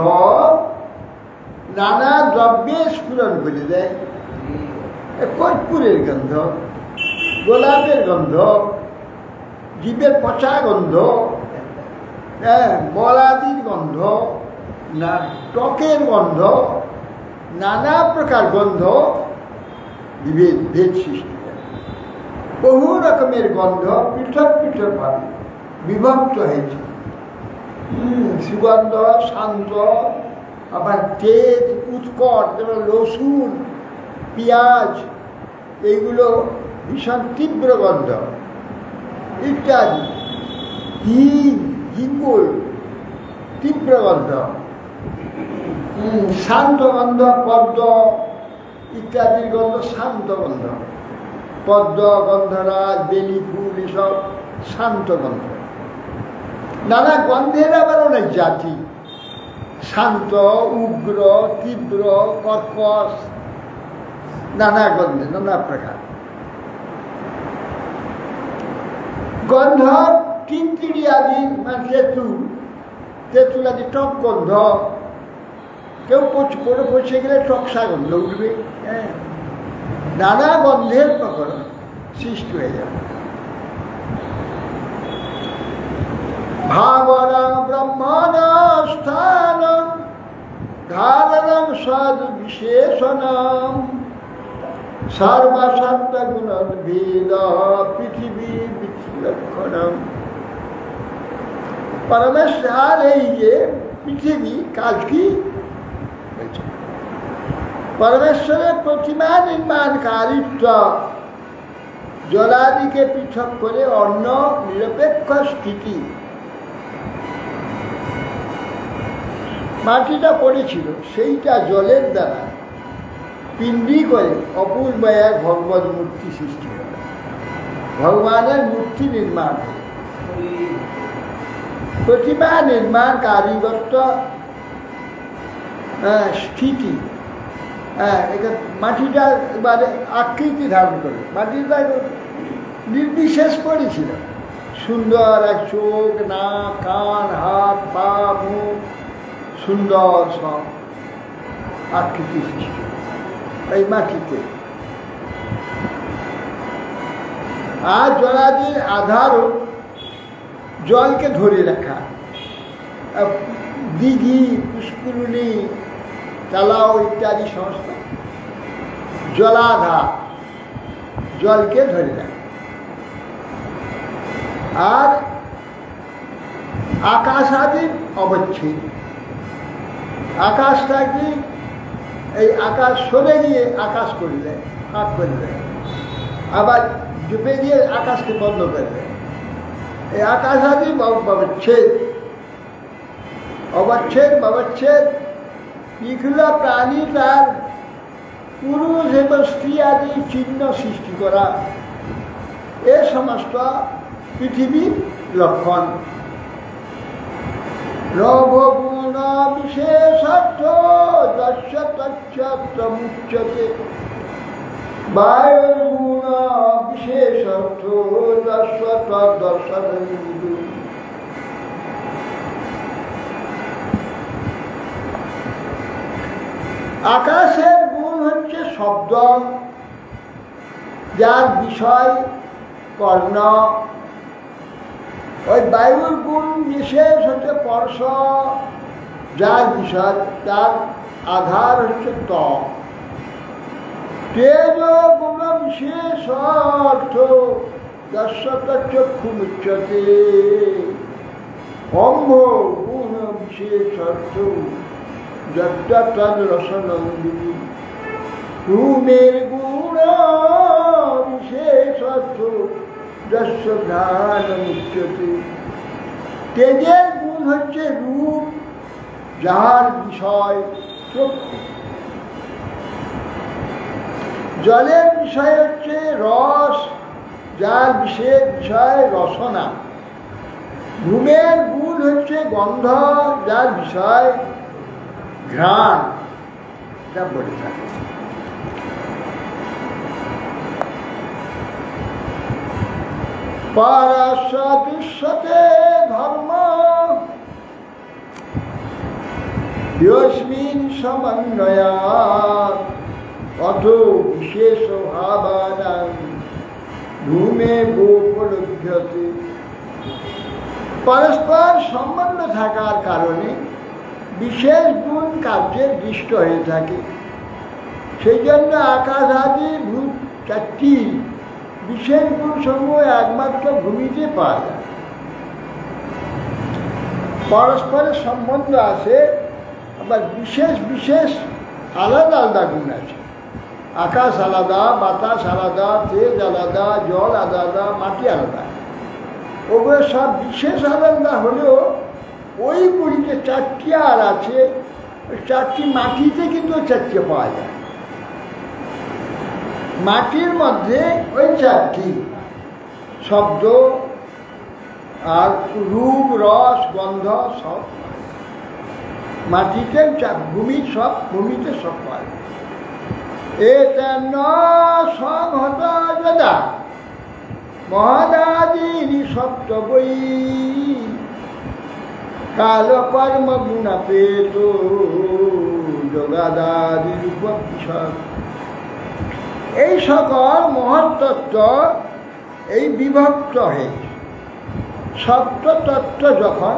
নানা দ্রব্যে স্ফুরণ করে দেয়। কর্পূরের গন্ধ, গোলাপের গন্ধ, জীবের পচা গন্ধ, বলাদির গন্ধ, না টকের গন্ধ, নানা প্রকার গন্ধ ভেদ সৃষ্টি করে। বহু রকমের গন্ধ পৃথক পৃথক ভাবে বিভক্ত হয়েছে। সুগন্ধ, শান্ত, আবার তেজ, উৎকট, যেমন রসুন, পেঁয়াজ, এইগুলো ভীষণ তীব্র গন্ধ ইত্যাদি। হিঙ্গুল, তীব্র গন্ধ। শান্ত গন্ধ, পদ্ম ইত্যাদির গন্ধ শান্ত গন্ধ। পদ্ম, গন্ধরাজ, বেলি ফুল, এসব শান্ত গন্ধ। নানা গন্ধের আবার অনেক জাতি, শান্ত, উগ্র, তীব্র, কর্কশ, নানা গন্ধে, নানা প্রকার গন্ধ। তিনতিড়ি আদি মানে তেঁতুল আদি টক গন্ধ, কেউ পরে পচে গেলে টকসা গন্ধ উঠবে। হ্যাঁ, নানা গন্ধের প্রকরণ সৃষ্টি হয়ে যাবে। ভাবরং ব্রহ্মণস্থানং ধারণং সদ বিশেষণম সর্বসত্ত্বগুণোদ্ভেদ পৃথিবী বিলক্ষণম। পরমেশ্বর এই যে পৃথিবী কাজ কি পরমেশ্বরের প্রতিমা নির্মাণকারিত্ব, জলাদিকে পৃথক করে অন্য নিরপেক্ষ স্থিতি। মাটিটা পড়েছিল, সেইটা জলের দ্বারা পিণ্ডি করে অপূর্ব এক ভগবত মূর্তি সৃষ্টি করে, ভগবানের মূর্তি নির্মাণ করে। প্রতিমা নির্মাণ কারিগত্ব স্থিতি। এটা মাটিটা এবারে আকৃতি ধারণ করে, মাটিটা নির্বিশেষ করেছিল। সুন্দর এক চোখ, নাক, কান, হাত, পা, মুখ, সুন্দর সব আকৃতি সৃষ্টি এই মাটিতে। আর জলাদির আধারও জলকে ধরে রাখা, দিঘি, পুষ্করিণী, তালাও ইত্যাদি সংস্থা জলাধার, জলকে ধরে রাখা। আর আকাশাদি অবচ্ছেদ, আকাশটাকে এই আকাশ সরে গিয়ে আকাশ করলে, ফাঁক করলে, আবার ডুবে গিয়ে আকাশকে বন্ধ করলে, এই আকাশাদি অবচ্ছেদ। অবচ্ছেদ অবচ্ছেদ এগুলো প্রাণী তার পুরুষ এবং স্ত্রী আদি চিহ্ন সৃষ্টি করা, এ সমস্ত পৃথিবীর লক্ষণ। রবগুণ বিশেষত্ব দর্শতচ্ছত্রমুচ্যতে, বায়ুগুণ বিশেষত্ব দর্শন। আকাশের গুণ হচ্ছে শব্দ, যার বিষয় কর্ণ। ওই বায়ুর গুণ বিশেষ হচ্ছে স্পর্শ, যার বিষয়, তার আধার হচ্ছে ত্বক। তেজ গুণ বিশেষ অর্থ দর্শতচক্ষুমুচ্যতে, অম্ভ গুণ বিশেষ অর্থ রসনন্দিনী। ধূমের গুণ বিশেষ অর্থ দর্শঘ্রাণমুচ্যতে। তেজের গুণ হচ্ছে রূপ, যার বিষয় চক্ষু। জলের বিষয় হচ্ছে রস, যার বিশেষ বিষয় রসনা। ধূমের গুণ হচ্ছে গন্ধ, যার বিষয় ঘ্রাণ। যা বলে থাকে পারস্য দৃশ্যতে ধর্ম ইয়স্মিন সমন্বয়াৎ অথ বিশেষ ভাবানাং ধূমে গোপলভ্যতে। পরস্পর সম্বন্ধ থাকার কারণে বিশেষ গুণ কার্যে দৃষ্ট হয়ে থাকে। সেই জন্য আকাশ আদি ভূত চারটি বিশেষ গুণ সমূহ একমাত্র ভূমিতে পাওয়া যায়। পরস্পরের সম্বন্ধ আছে, আবার বিশেষ বিশেষ আলাদা আলাদা গুণ আছে। আকাশ আলাদা, বাতাস আলাদা, তেজ আলাদা, জল আলাদা, মাটি আলাদা। ওগুলো সব বিশেষ আলাদা হলেও ওই গুলিতে চারটি আর আছে, ওই চারটি মাটিতে কিন্তু চারটি পাওয়া যায়। মাটির মধ্যে ওই চারটি শব্দ আর রূপ, রস, গন্ধ সব মাটিতে, ভূমিতে সব পাওয়া যায়। এতেন সংহত যদা মহদাদিনি সপ্তবৈ কাল কর্ম গুণাপেত জগাদাদি রূপ কিশোর। এই সকল মহত্তত্ত্ব এই বিভক্ত হয়ে সপ্ততত্ত্ব যখন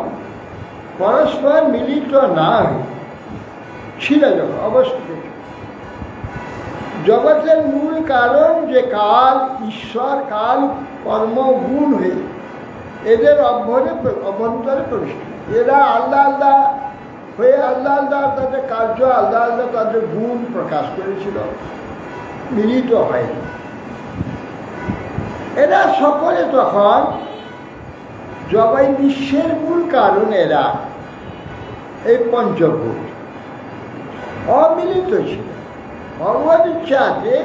পরস্পর মিলিত না হয়ে ছিল, যখন অবস্থিত জগতের মূল কারণ যে কাল, ঈশ্বর কাল কর্ম গুণ হয়ে এদের অভ্যন্তরে প্রবিষ্ট। এরা আল্লাহ আল্লাহ হয়ে আল্লাহ আল্লাহ তাদের কার্য, আল্লাহ আল্লাহ তাদের গুণ প্রকাশ করেছিল, মিলিত হয়নি। এরা সকলে তখন জবাই বিশ্বের মূল কারণ এরা এই পঞ্চভূত অমিলিত ছিল। ভগবত ইচ্ছাতে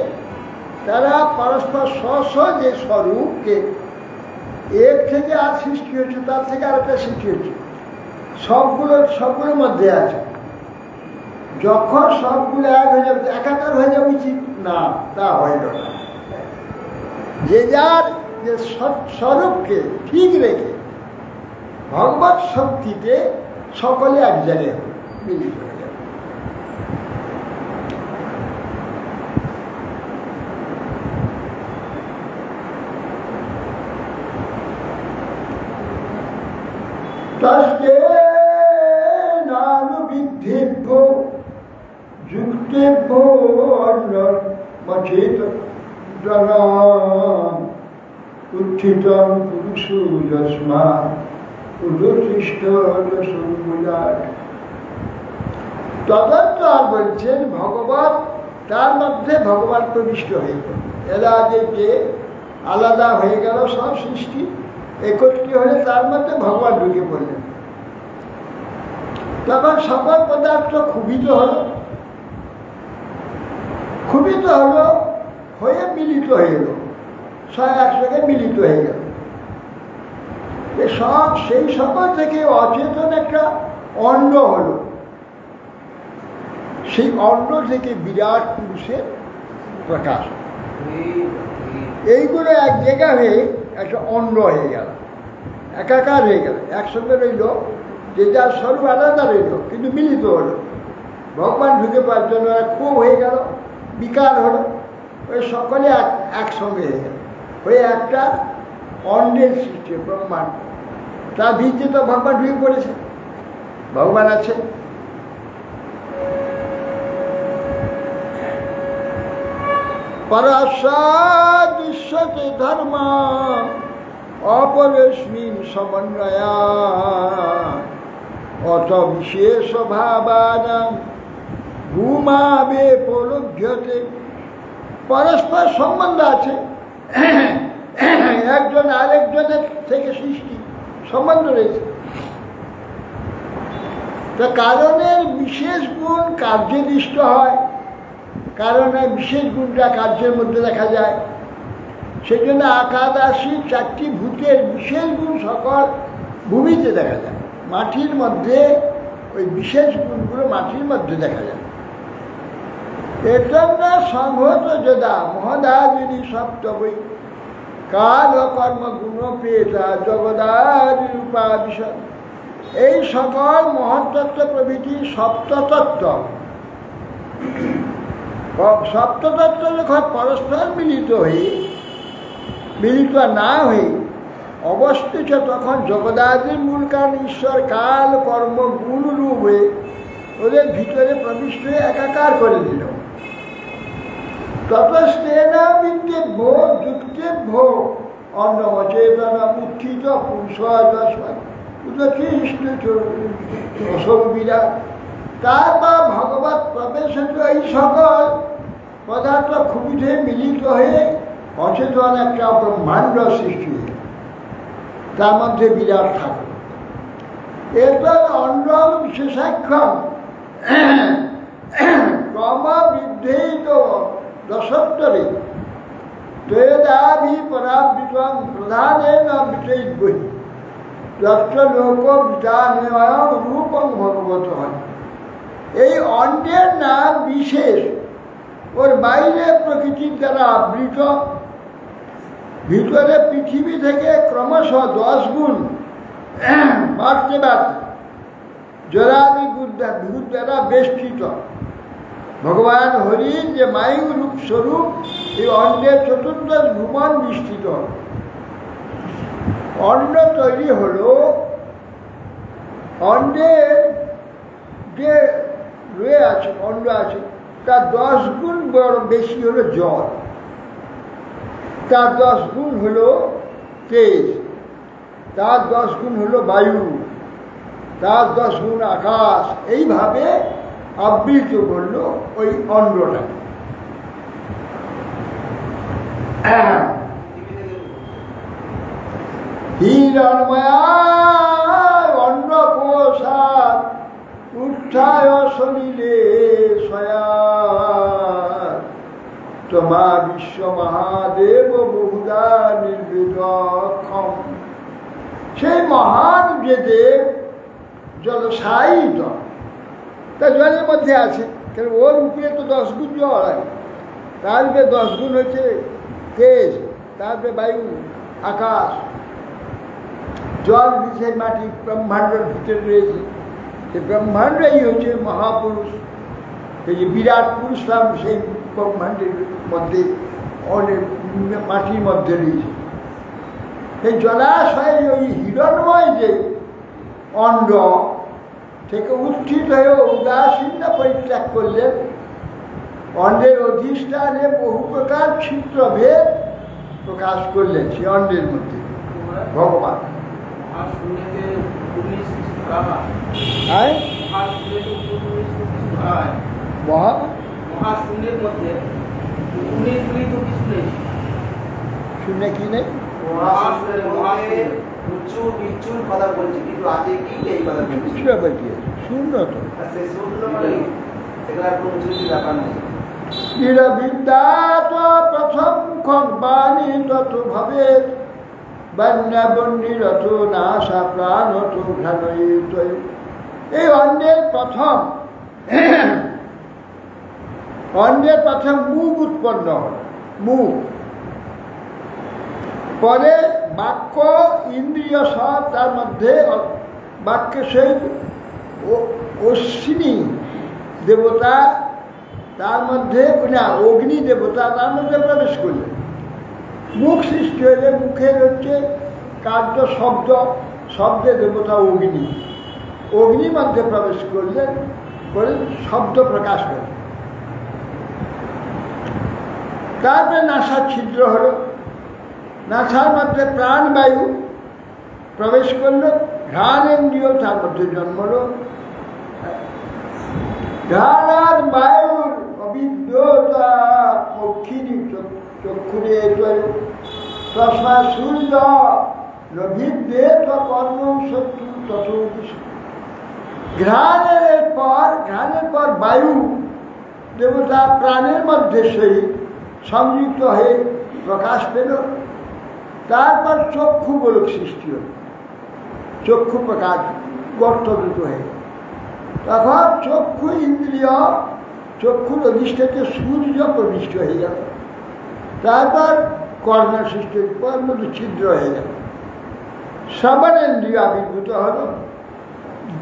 তারা পরস্পর স্ব যে স্বরূপকে এর থেকে আর সৃষ্টি হচ্ছে, তার থেকে আরেকটা সৃষ্টি হচ্ছে, সবগুলোর মধ্যে আছে। যখন সবগুলো এক হয়ে যাবে, একাকার হয়ে যাবে উচিত না, তা হইল না। যে যার যে স্বরূপকে ঠিক রেখে ভগবত শক্তিতে সকলে এক জায়গায় মিলিত হয়ে যাবে। তস্তেনানুবিদ্ধেভ্য যুক্তেভ্য মচেত জনম উত্থিতম পুরুষো যস্মাৎ উদতিষ্ঠ যশোমূলাৎ। তদন্ত আর বলছেন ভগবান, তার মধ্যে ভগবান প্রবিষ্ট হয়ে গেল। এরা যে আলাদা হয়ে গেল সব সৃষ্টি একত্রিত হলে তার মধ্যে ভগবান ঢুকে পড়লেন। তখন সকল পদার্থ ক্ষুভিত হলো হয়ে মিলিত হয়ে গেল, সব একসঙ্গে মিলিত হয়ে গেল। সব সেই সকল থেকে অচেতন একটা অণ্ড হলো, সেই অণ্ড থেকে বিরাট পুরুষের প্রকাশ। এইগুলো এক জায়গা হয়ে একটা অণ্ড হয়ে গেল, একাকার হয়ে গেল, একসঙ্গে রইল, যে যার স্বরূপ আলাদা রইল কিন্তু মিলিত হলো। ভগবান ঢুকে পাওয়ার জন্য খুব হয়ে গেল, বিকার হলো, ওই সকলে একসঙ্গে হয়ে গেল, হয়ে একটা অন্ডের সৃষ্টি ব্রহ্মাণ্ড। তার ভিত্তি তো ভগবান ঢুকে পড়েছে, ভগবান আছে। পরাশাদৃশ্যতে ধর্ম অপরস্মিন সমন্বয়া অত বিশেষ ভাবানাং ভূমাবে পৌলভ্যতে। পরস্পর সম্বন্ধ আছে, একজন আরেকজনের থেকে সৃষ্টি সম্বন্ধ রয়েছে। তো কারণের বিশেষ গুণ কার্যে দৃষ্ট হয়, কারণের বিশেষ গুণটা কার্যের মধ্যে দেখা যায়। সেই জন্য একাদশী চারটি ভূতের বিশেষ গুণ সকল ভূমিতে দেখা যায়। মাটির মধ্যে ওই বিশেষ গুণগুলো মাটির মধ্যে দেখা যায়। এর জন্য সংহত যদা মহদাদিনী সপ্তবৈ কাল কর্ম গুণ পেতা জগদাদি রূপাদিশন। এই সকল মহত্তত্ত্ব প্রভৃতি সপ্ততত্ত্ব যখন পরস্পর মিলিত না হয়ে অবস্থিত, তখন জগদাদির মূল কারণ ঈশ্বর কাল কর্ম গুণ রূপ হয়ে ওদের ভিতরে প্রবিষ্ট হয়ে একাকার করে দিল। ততস্তেনা বিদ্যেভ্য যুক্তেভ্য অন্নমচেতনা উত্থিত পুরুষ অসংবিরা। তারপর ভগবত প্রবেশিত এই সকল পদার্থ ক্ষুবিত হয়ে মিলিত হয়ে অচেতন একটা ব্রহ্মাণ্ড সৃষ্টি হয়ে তার মধ্যে বিরাট ঠাকুর। এরপর অন্য বিশেষাক্ষণ ক্রমবৃদ্ধেই তো দশত্তরে ত্রয়োদাভি পরাবৃতং প্রধানেন বিচৈদ্বহি যত্র লোক বিধানেয়ং রূপং ভগবত হয়। এই অন্যের নাম বিশেষ ওর বাইরে প্রকৃতির দ্বারা আবৃত, ভিতরে পৃথিবী থেকে ক্রমশ 10 গুণ বাড়তে বাড়তে জরাদি ভূত দ্বারা বেষ্টিত ভগবান হরির যে মায়ু রূপ স্বরূপ এই অন্নের চতুর্দশ ভুবন বিস্তৃত। অন্ন তৈরি হলো, অন্নের যে রয়ে আছে অন্ন আছে তার 10 গুণ বড় বেশি হলো জল, তার 10 গুণ হলো তেজ, তার 10 গুণ হলো বায়ু, তার 10 গুণ আকাশ। এইভাবে আবৃত করলো ওই অন্নটা। হিরণময়া অন্নকোষাৎ উত্থায় সলিলে সয়া তোমা বিশ্ব মহাদেব বহুদা নির্বেদক্ষম। সেই মহান যে দেব জলসায়িত, তা জলের মধ্যে আছে, কেন ওর উপরে তো 10 গুণ জল আছে, তার উপরে 10 গুণ হচ্ছে তেজ, তারপরে বায়ু, আকাশ, জল দিচ্ছে মাটি, ব্রহ্মাণ্ডের ভিতরে রয়েছে। সে ব্রহ্মাণ্ডই হচ্ছে মহাপুরুষ, এই যে বিরাট পুরুষ নাম সেই ব্রহ্মাণ্ডের মধ্যে অনেক মাটির মধ্যে রয়েছে। এই জলাশয়ে ওই হিরণময় যে অণ্ড থেকে উত্থিত হয়ে উদাসীন পরিত্যাগ করলেন, অন্ডের অধিষ্ঠানে বহু প্রকার ছিদ্রভেদ প্রকাশ করলেন সে অন্ডের মধ্যে ভগবান। শূন্য কি নেই, শূন্য তো নিরবিদ্যা তো প্রথম খন্বাণী তত ভবে বন্যাবন্যিরত নাশা প্রাণত ঘ্রাণয়িত। এই অন্যের প্রথম মুখ উৎপন্ন হল, মুখ, পরে বাক্য ইন্দ্রিয় সব, তার মধ্যে বাক্যে সেই অশ্বিনী দেবতা, তার মধ্যে অগ্নি দেবতা তার মধ্যে প্রবেশ করলেন। মুখ সৃষ্টি হলে মুখের হচ্ছে কার্য শব্দ, শব্দের দেবতা অগ্নি, অগ্নির মধ্যে প্রবেশ করলেন, করে শব্দ প্রকাশ করলেন। তারপরে নাসার ছিদ্র হলো, নাসার মধ্যে প্রাণবায়ু প্রবেশ করল, ঘ্রাণেন্দ্রিয় তার মধ্যে জন্মল। ঘ্রাণ আর বায়ুর অভিজ্ঞতা পক্ষিণী চক্ষুরে তস্মা সূর্য নভিদ্যে কর্ম শত্রু তত। ঘ্রাণের পর বায়ু দেবতা প্রাণের মধ্যে সেই সংযুক্ত হয়ে প্রকাশ পেল। তারপর চক্ষু গোলক সৃষ্টি হল, চক্ষু প্রকাশ গর্তভূত হয়ে, তখন চক্ষু ইন্দ্রিয়, চক্ষুর অধিষ্ঠাতে সূর্য প্রবিষ্ট হয়ে গেল। তারপর কর্ণ সৃষ্টির পর মধ্যে ছিদ্র হয়ে গেল, শ্রবণেন্দ্রিয় আবির্ভূত হল,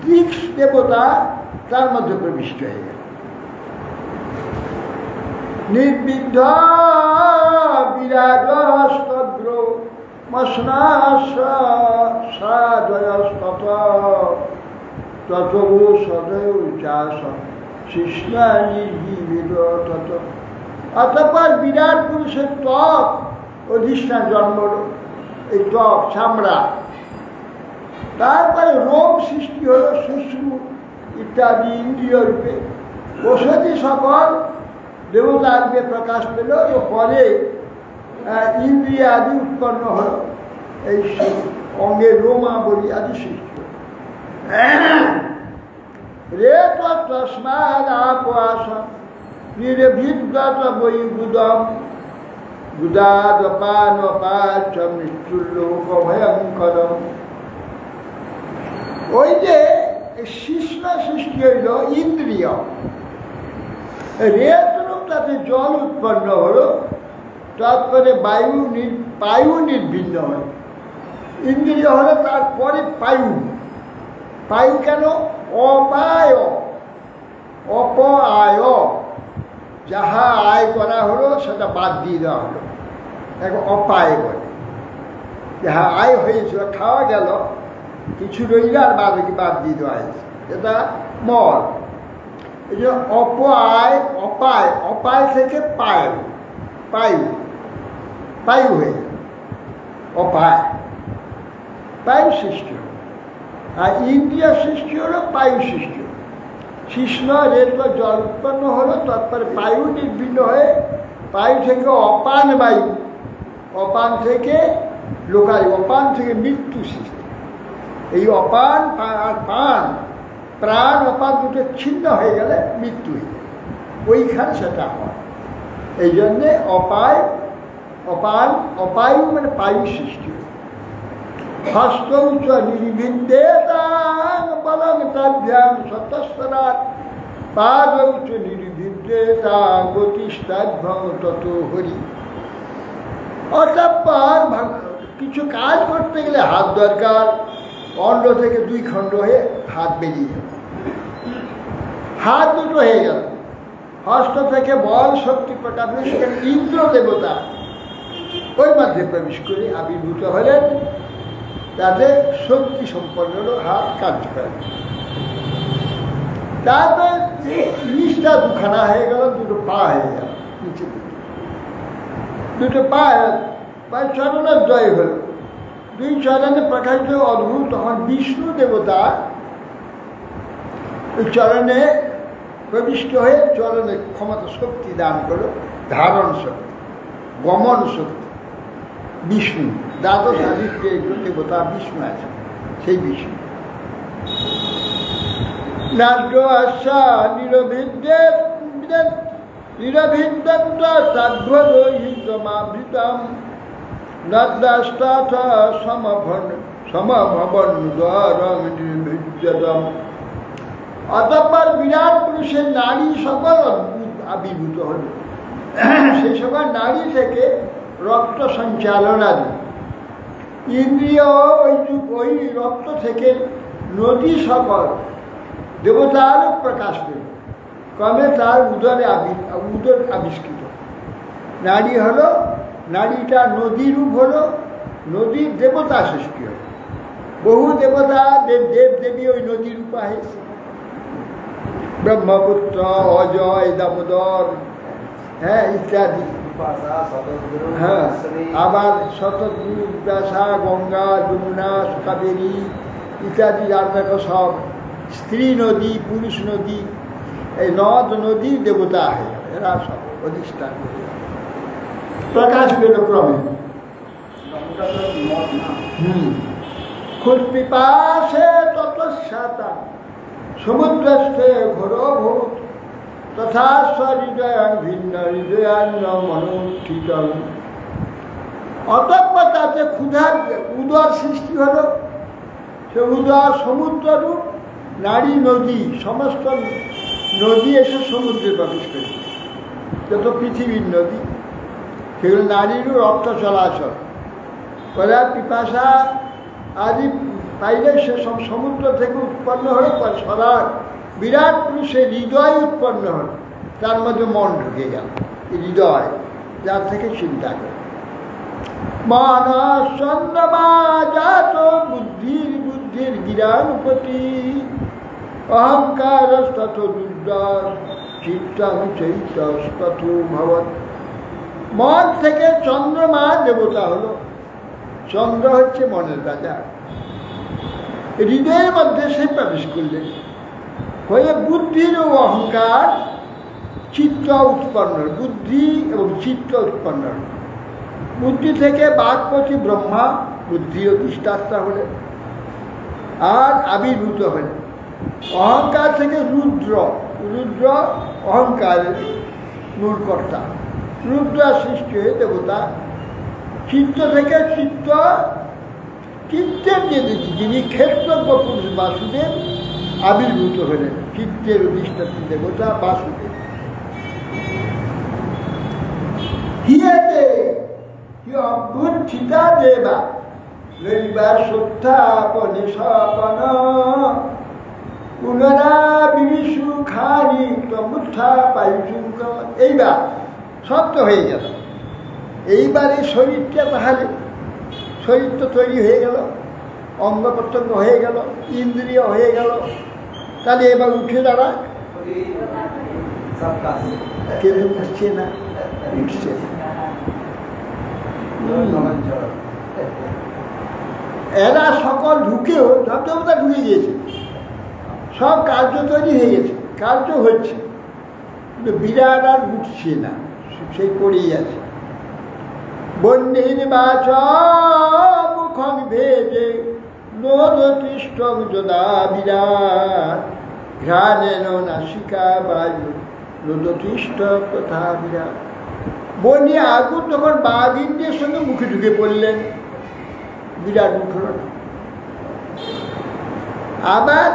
দিক দেবতা তার মধ্যে প্রবিষ্ট হয়ে গেল। নির্বিদ্ধ বিরাজস্তদ্র মশনাশাদয়স্তত ততবু সদয় চাষ শিষ্ণা নির্বিবিদ তত। অতঃপর বিরাট পুরুষের ত্বক অধিষ্ঠান জন্মল, এই ত্বক চামড়া। তারপরে রোগ সৃষ্টি হল, শুশ্রু ইত্যাদি ইন্দ্রিয় রূপে, ওষুধি সকল দেবতা রূপে প্রকাশ পেল। পরে ইন্দ্রিয় আদি উৎপন্ন হল, এই অঙ্গে রোমাবলী আদি সৃষ্টি হল। রে তস্মাদ আপোয়াসন নিরভিদ্গত বৈ গুদম গুদাদপানপাচ মৃত্যুর্লোক ভয়ঙ্করম। ওই যে শিষ্ণ সৃষ্টি হইল ইন্দ্রিয়, রেত রূপ যে জল উৎপন্ন হলো, তারপরে বায়ু নির্ভিন্ন হয়। ইন্দ্রিয় হলো তারপরে বায়ু। বায়ু কেন? অপায়, অপআয়, যাহা আয় করা হলো সেটা বাদ দিয়ে দেওয়া হলো, এখন অপায় বলে। যাহা আয় হয়েছিল, খাওয়া গেল, কিছু রইল আর বাদ দিয়ে দেওয়া হয়েছে, এটা মল। এই জন্য অপায় থেকে পায়ু হয়ে পায়ু সৃষ্টি হল। আর ইন্দ্রিয় সৃষ্টি হলো পায়ু সৃষ্টি। কৃষ্ণ রেল জল উৎপন্ন হলো, তারপরে বায়ু নির্ভিন্ন হয়ে বায়ু থেকে অপান বায়ু, অপান থেকে লোকায়ু, অপান থেকে মৃত্যু সৃষ্টি। এই অপান আর প্রাণ অপান দুটো ছিন্ন হয়ে গেলে মৃত্যু হয়ে যায়, ওইখানে সেটা হয়। এই জন্যে অপায়ু মানে পায়ু সৃষ্টি। হস্তৌচ নির্ভিন্দে বলং তাভ্যাং সতস্বরাট, পাদৌচ নির্ভিন্দে গতিস্তাভ্যং তত হরি। অতঃপর কিছু কাজ করতে গেলে হাত দরকার, অন্ড থেকে 2 খণ্ড হয়ে হাত বেরিয়ে গেল, হাত দুটো হয়ে গেল। হস্ত থেকে বল শক্তি প্রকাশ, সেখানে ইন্দ্র দেবতা ওই মধ্যে প্রবেশ করে আবির্ভূত হলেন, তাদের শক্তি সম্পন্ন হলো, হাত কাজ করে। তারপর নিচটা 2খানা হয়ে গেল, 2টো পা হয়ে গেল, নিচে 2টো পা চরণের জয় হল। 2 চরণে প্রকাশিত অদ্ভুত। তখন বিষ্ণু দেবতা ওই চরণে প্রবিষ্ট হয়ে চরণের ক্ষমতা শক্তি দান করলো, ধারণ শক্তি, গমন শক্তি। বিষ্ণু দ্বাদশ আদিত্য দেবতা বিষ্ণু আছে, সেই বিষ্ণু। নাদ্য আশা নিরভিন্দমাবৃতম নদ্দাস্তাথ সমভবন্দ্বরং নির্ভিদ্যতম। অতঃপর বিরাট পুরুষের নারী সকল অদ্ভুত আবির্ভূত হল। সেই সকল নারী থেকে রক্ত সঞ্চালন আদি ইন্দ্রিয়, ওই রক্ত থেকে নদী সকল দেবতার প্রকাশ পেল। ক্রমে তার উদর আবিষ্কৃত। নারী হলো, নারীটা নদী রূপ হলো, নদীর দেবতা সৃষ্টি হল। বহু দেবতা দেব দেবী ওই নদী রূপা হয়েছে। ব্রহ্মপুত্র, অজয়, দামোদর, হ্যাঁ ইত্যাদি। হ্যাঁ, আবার শতদ্রু, ব্যাসা, গঙ্গা, যমুনা, কাবেরী ইত্যাদি আর দেখো সব স্ত্রী নদী, পুরুষ নদী, এই নদ নদী দেবতা হয়ে গেল, এরা সব অধিষ্ঠান প্রকাশ পেল ক্রমে। ক্ষুৎপিপাসে ততস্যাতা সমুদ্রস্থে ঘোরভূত তথা স্বহৃদয়ান ভিন্ন হৃদয়ান্ন মনোত্থিত। অতঃপর তাতে ক্ষুধার উদর সৃষ্টি হলো। সে উদর সমুদ্ররূপ, নারী নদী, সমস্ত নদী এসে সমুদ্রে প্রবেশ করে, যত পৃথিবীর নদী সেগুলো নারীরও রক্ত চলাচল করে। পিপাসা আদি পাইলে সে সব সমুদ্র থেকে উৎপন্ন হলো। সদা বিরাট পুরুষের হৃদয় উৎপন্ন হল, তার মধ্যে মন ঢুকে গেল, হৃদয়, যার থেকে চিন্তা করে। মানস চন্দ্রমা জাত বুদ্ধির গিরানুপতি অহংকার তথ দুর্দাস চিত্তাং চৈতস্তথো ভবৎ। মন থেকে চন্দ্রমা দেবতা হলো। চন্দ্র হচ্ছে মনের রাজা। হৃদয়ের মধ্যে সে প্রবেশ করলেন, হয়ে বুদ্ধির ও অহংকার চিত্ত উৎপন্ন, বুদ্ধি এবং চিত্ত উৎপন্ন। বুদ্ধি থেকে বাক্পতি ব্রহ্মা, বুদ্ধি অধিষ্ঠাতা হলেন আর আবির্ভূত হলেন। অহংকার থেকে রুদ্র, রুদ্র অহংকারের মূলকর্তা, রুদ্র সৃষ্টি হয়ে দেবতা। চিত্ত থেকে চিত্তের যিনি ক্ষেত্রজ্ঞ পুরুষ বাসুদেব আবির্ভূত হলেন, চিত্তের অধিষ্ঠাত্রী দেবতা বাসুদেব। হিয়েতে কি অদ্ভুত চিতা দেবা লইবা সত্যাপনে সপন পুনরা বিবিষু খানি তমুত্থা পাইছু। এইবার সত্য হয়ে গেল। এইবারে শরীরটা তাহলে শরীর তো তৈরি হয়ে গেল, অঙ্গ প্রত্যঙ্গ হয়ে গেল, ইন্দ্রিয় হয়ে গেল, তাহলে এবার উঠে দাঁড়ায়। কেউ উঠছে না, উঠছে না। এরা সকল ঢুকেও ধবধবতা ঢুকে গিয়েছে, সব কার্য তৈরি হয়ে গেছে, কার্য হচ্ছে, কিন্তু বিরাট আর উঠছে না, সেই পড়েই আছে। বন্যের বাচ মুখং ভেজে নোদতিষ্ঠং যদা বিরাট ঘ্রাণেন নাসিকা বায়ু নোদতিষ্ঠ তথা বিরাট। বন্যে আগুন তখন বাঘ ইন্দ্রের সঙ্গে মুখে ঢুকে পড়লেন, বিরাট উঠল না। আবার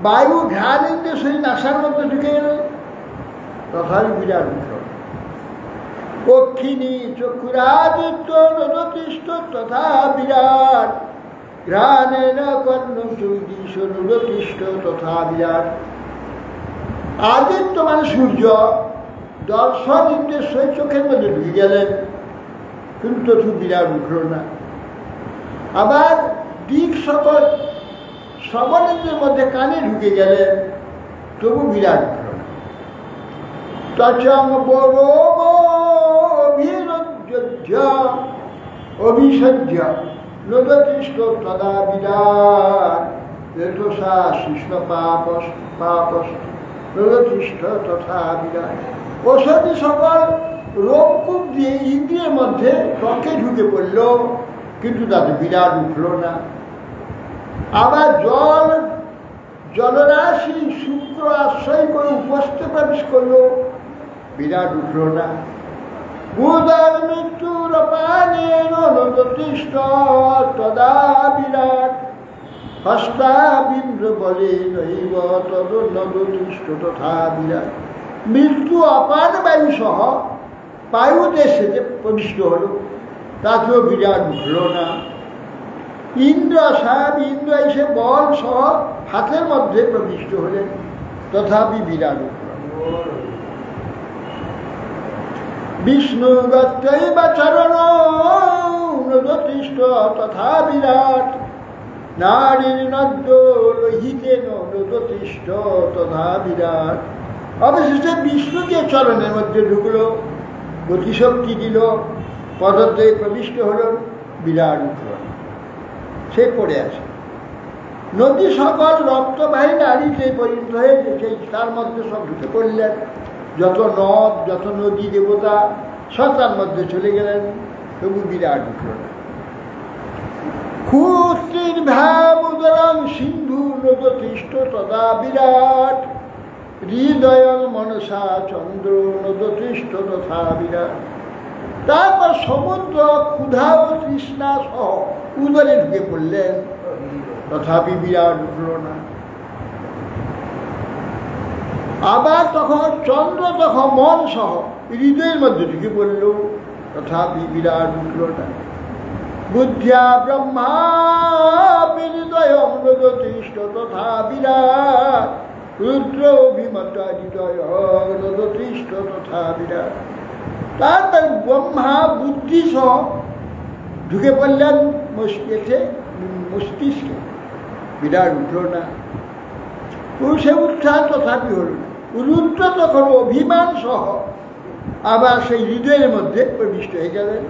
বায়ু ঘ্রাণ ইন্দ্রের সঙ্গে নাসার মধ্যে ঢুকে গেল, তথাপি বিরাট উঠল। পক্ষিণী চক্ষুরাদিত্য নদতিষ্ঠ তথা বিরাট ঘ্রাণেন কর্ণ চৌদিশ নদতিষ্ঠ তথা বিরাট। আদিত্য মানে সূর্য, দর্শন ইন্দ্রের সহিত চোখের মধ্যে ঢুকে গেলেন, কিন্তু তথু বিরাট উঠল না। আবার দিক সকল শ্রবণ ইন্দ্রের মধ্যে কানে ঢুকে গেলেন, তবু বিরাট উঠল না। তচং বড় অভিসজ্জ নদতিষ্ঠ তদা বিরাট রেতসা শিষ্ণ পাপস পাপস নদতিষ্ঠ তথা বিরাট। ঔষধি সকল রোগকূপ দিয়ে ইন্দ্রিয়ের মধ্যে ত্বকে ঢুকে পড়ল, কিন্তু তাতে বিরাট উঠল না। আবার জলরাশি শুক্র আশ্রয় করে উপস্থিত প্রবেশ করল, বিরাট উঠল না। বুধার মৃত্যুর পানের নদতিষ্ঠ তদা বিরাট হস্তাবিন্দ্র বলে নৈব তদ নদতিষ্ঠ তথা বিরাট। মৃত্যু অপান বায়ু সহ বায়ু দেশে যে প্রবিষ্ট হল, তাতেও বিরাট উঠল না। ইন্দ্র সাহেব ইন্দ্র এসে বল সহ হাতের মধ্যে প্রবিষ্ট হলেন, তথাপি বিরাট উঠল। বিষ্ণু গত্যৈব চরণ নদতিষ্ঠ তথা বিরাট নারীর নদ্য লোহিতেন নদতিষ্ঠ তথা বিরাট। অবশেষে বিষ্ণুকে চরণের মধ্যে ঢুকলো, গতিশক্তি দিল, পদদ্বয়ে প্রবিষ্ট হল, বিরাট উঠল। সে পড়ে আছে। নদী সকল রক্তবাহী নারীতে পরিণত হয়েছে, সেই তার মধ্যে সব ঢুকে পড়লেন। যত নদ, যত নদী দেবতা সব তার মধ্যে চলে গেলেন, তবু বিরাট উঠল না। ক্ষুত্রির ভাবুদরং সিন্ধু নদতিষ্ঠ তদা বিরাট হৃদয়ং মনসা চন্দ্র নদতিষ্ঠ তথা বিরাট। তারপর সমুদ্র ক্ষুধা ও তৃষ্ণা সহ উদরে ঢুকে পড়লেন, তথাপি বিরাট উঠল না। আবার তখন চন্দ্র তখন মন সহ হৃদয়ের মধ্যে ঢুকে পড়ল, তথাপি বিরাট উঠল না। বুদ্ধিয়া ব্রহ্মা হৃদয় নদতিষ্ঠ তথা বিরাট রুদ্র অভিমত হৃদয় নদতিষ্ঠ তথা বিরাট। তারপর ব্রহ্মা বুদ্ধি সহ ঢুকে পড়লেন মস্তিষ্কে, বিরাট উঠল না। পুরুষে উত্থান তথাপি হল না। রুদ্র তখন অভিমান সহ আবার সেই হৃদয়ের মধ্যে প্রবিষ্ট হয়ে গেলেন,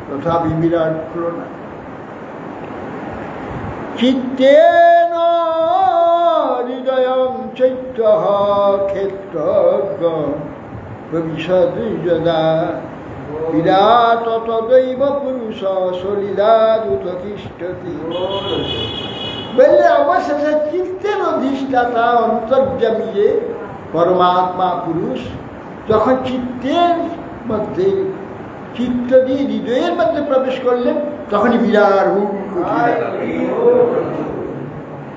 তথাপি বিরাট উঠল না। চিত্তেন হৃদয়ং চৈত্য ক্ষেত্র প্রবিশদ যদা বিরাট তদৈব পুরুষ সলিলাদুত তিষ্ঠতি। বললে অবশেষে চিত্তের অধিষ্ঠাতা অন্তর্যামী যে পরমাত্মা পুরুষ যখন চিত্তের মধ্যে চিত্ত দিয়ে হৃদয়ের মধ্যে প্রবেশ করলেন, তখনই বিরাট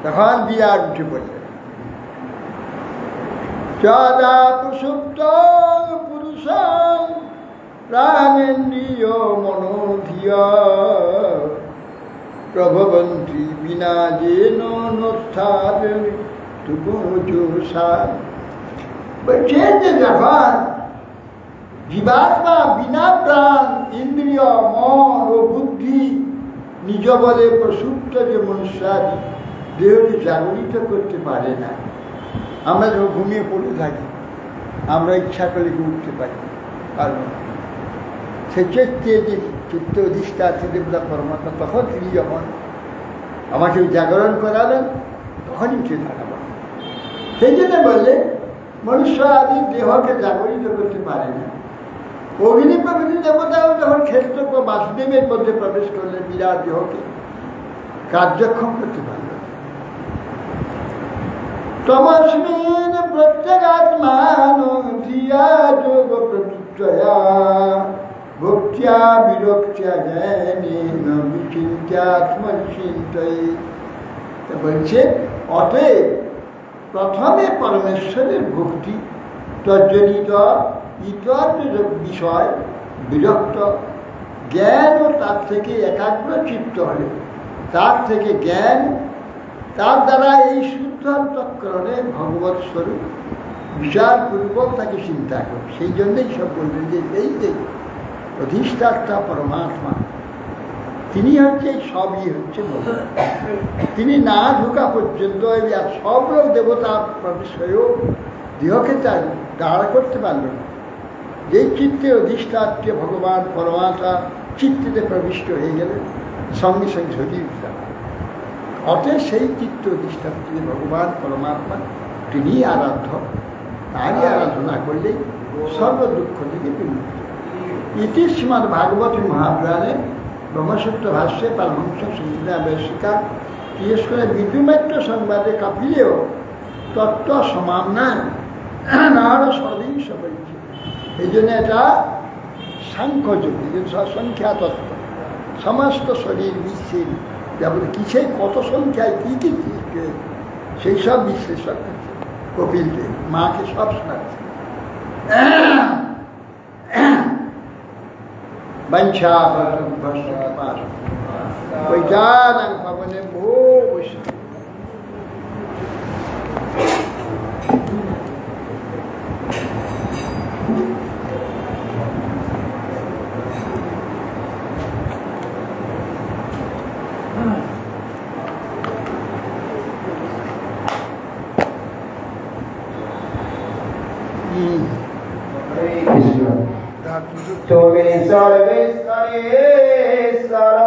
তখন বিরাট উঠে পড়লেন। যদা প্রসুপ্ত পুরুষ প্রাণেন্দ্রিয় মনোধিয়া প্রভবন্তি বিনা যেন নস্থাদ তুকুজুসাদ। বলছে যে যখন জীবাত্মা বিনা প্রাণ ইন্দ্রিয় মন ও বুদ্ধি নিজ বলে প্রসুপ্ত যে মনুষ্যাদি দেহকে জাগরিত করতে পারে না। আমরা যখন ঘুমিয়ে পড়ে থাকি আমরা ইচ্ছা করলে উঠতে পারি পারব না। সে চিত্তে যে চিত্ত অধিষ্ঠাত্রী দেবতা পরমাত্মা তখন তিনি যখন আমাকে জাগরণ করালেন তখনই উঠে দাঁড়াবেন। সেই জন্য বললে মনুষ্য আদি দেহকে জাগরিত করতে পারে না। অগ্নি প্রভৃতি দেবতাও যখন ক্ষেত্র বাসুদেবের মধ্যে প্রবেশ করলেন বিরাট দেহকে কার্যক্ষম করতে পারল। তমস্মিন প্রত্যগাত্মান ধিয়া যোগ প্রতিচ্ছয়া ভক্ত্যা বিরক্ত্যা জ্ঞানেন বিচিন্ত্যাত্মচিন্তয়ে। বলছে অতএব প্রথমে পরমেশ্বরের ভক্তি তজ্জনিত ইতর বিষয় বিরক্ত জ্ঞান ও তার থেকে একাগ্র চিত্ত হলে তার থেকে জ্ঞান তার দ্বারা এই শুদ্ধ অন্তঃকরণে ভগবৎ স্বরূপ বিচারপূর্বক তাকে চিন্তা করে। সেই জন্যই সব বলবেন যে এই যে অধিষ্ঠাতা পরমাত্মা তিনি হচ্ছে সবই হচ্ছে ভগবান। তিনি না ঢোকা পর্যন্ত সব লোক দেবতা প্রবেশ হয়েও দেহকে তার দাঁড় করতে পারল না। যেই চিত্তে অধিষ্ঠাত্রে ভগবান পরমাত্মা চিত্তে প্রবিষ্ট হয়ে গেলেন সঙ্গে সঙ্গে ঝরিয়ে উঠতে পারে। অতএব সেই চিত্ত অধিষ্ঠাত্রে ভগবান পরমাত্মা তিনি আরাধ্য। তারই আরাধনা করলে সর্ব দুঃখ থেকে বিমুক্ত। ইতি শ্রীমদ্ ভাগবতী মহাপুরাণে ব্রহ্মসূত্র ভাষ্যে পারমহংস সংহিতা বিশেষ করে বিদ্যুমাত্র সংবাদে কাপিলেও তত্ত্ব সমাম্নায় নাহর সদৃশ বলছে। এই জন্য এটা সাংখ্যযোগ, সংখ্যা তত্ত্ব সমস্ত শরীর বিশ্বের যেমন কিসের কত সংখ্যায় কী কী সেই সব বিশ্লেষণ আছে। কপিলকে মাকে সব শোনাচ্ছে। বঞ্ছা বৈজানং পবনে ভো
তুমি সর্বেশ্বরেশ্বরেশ্বর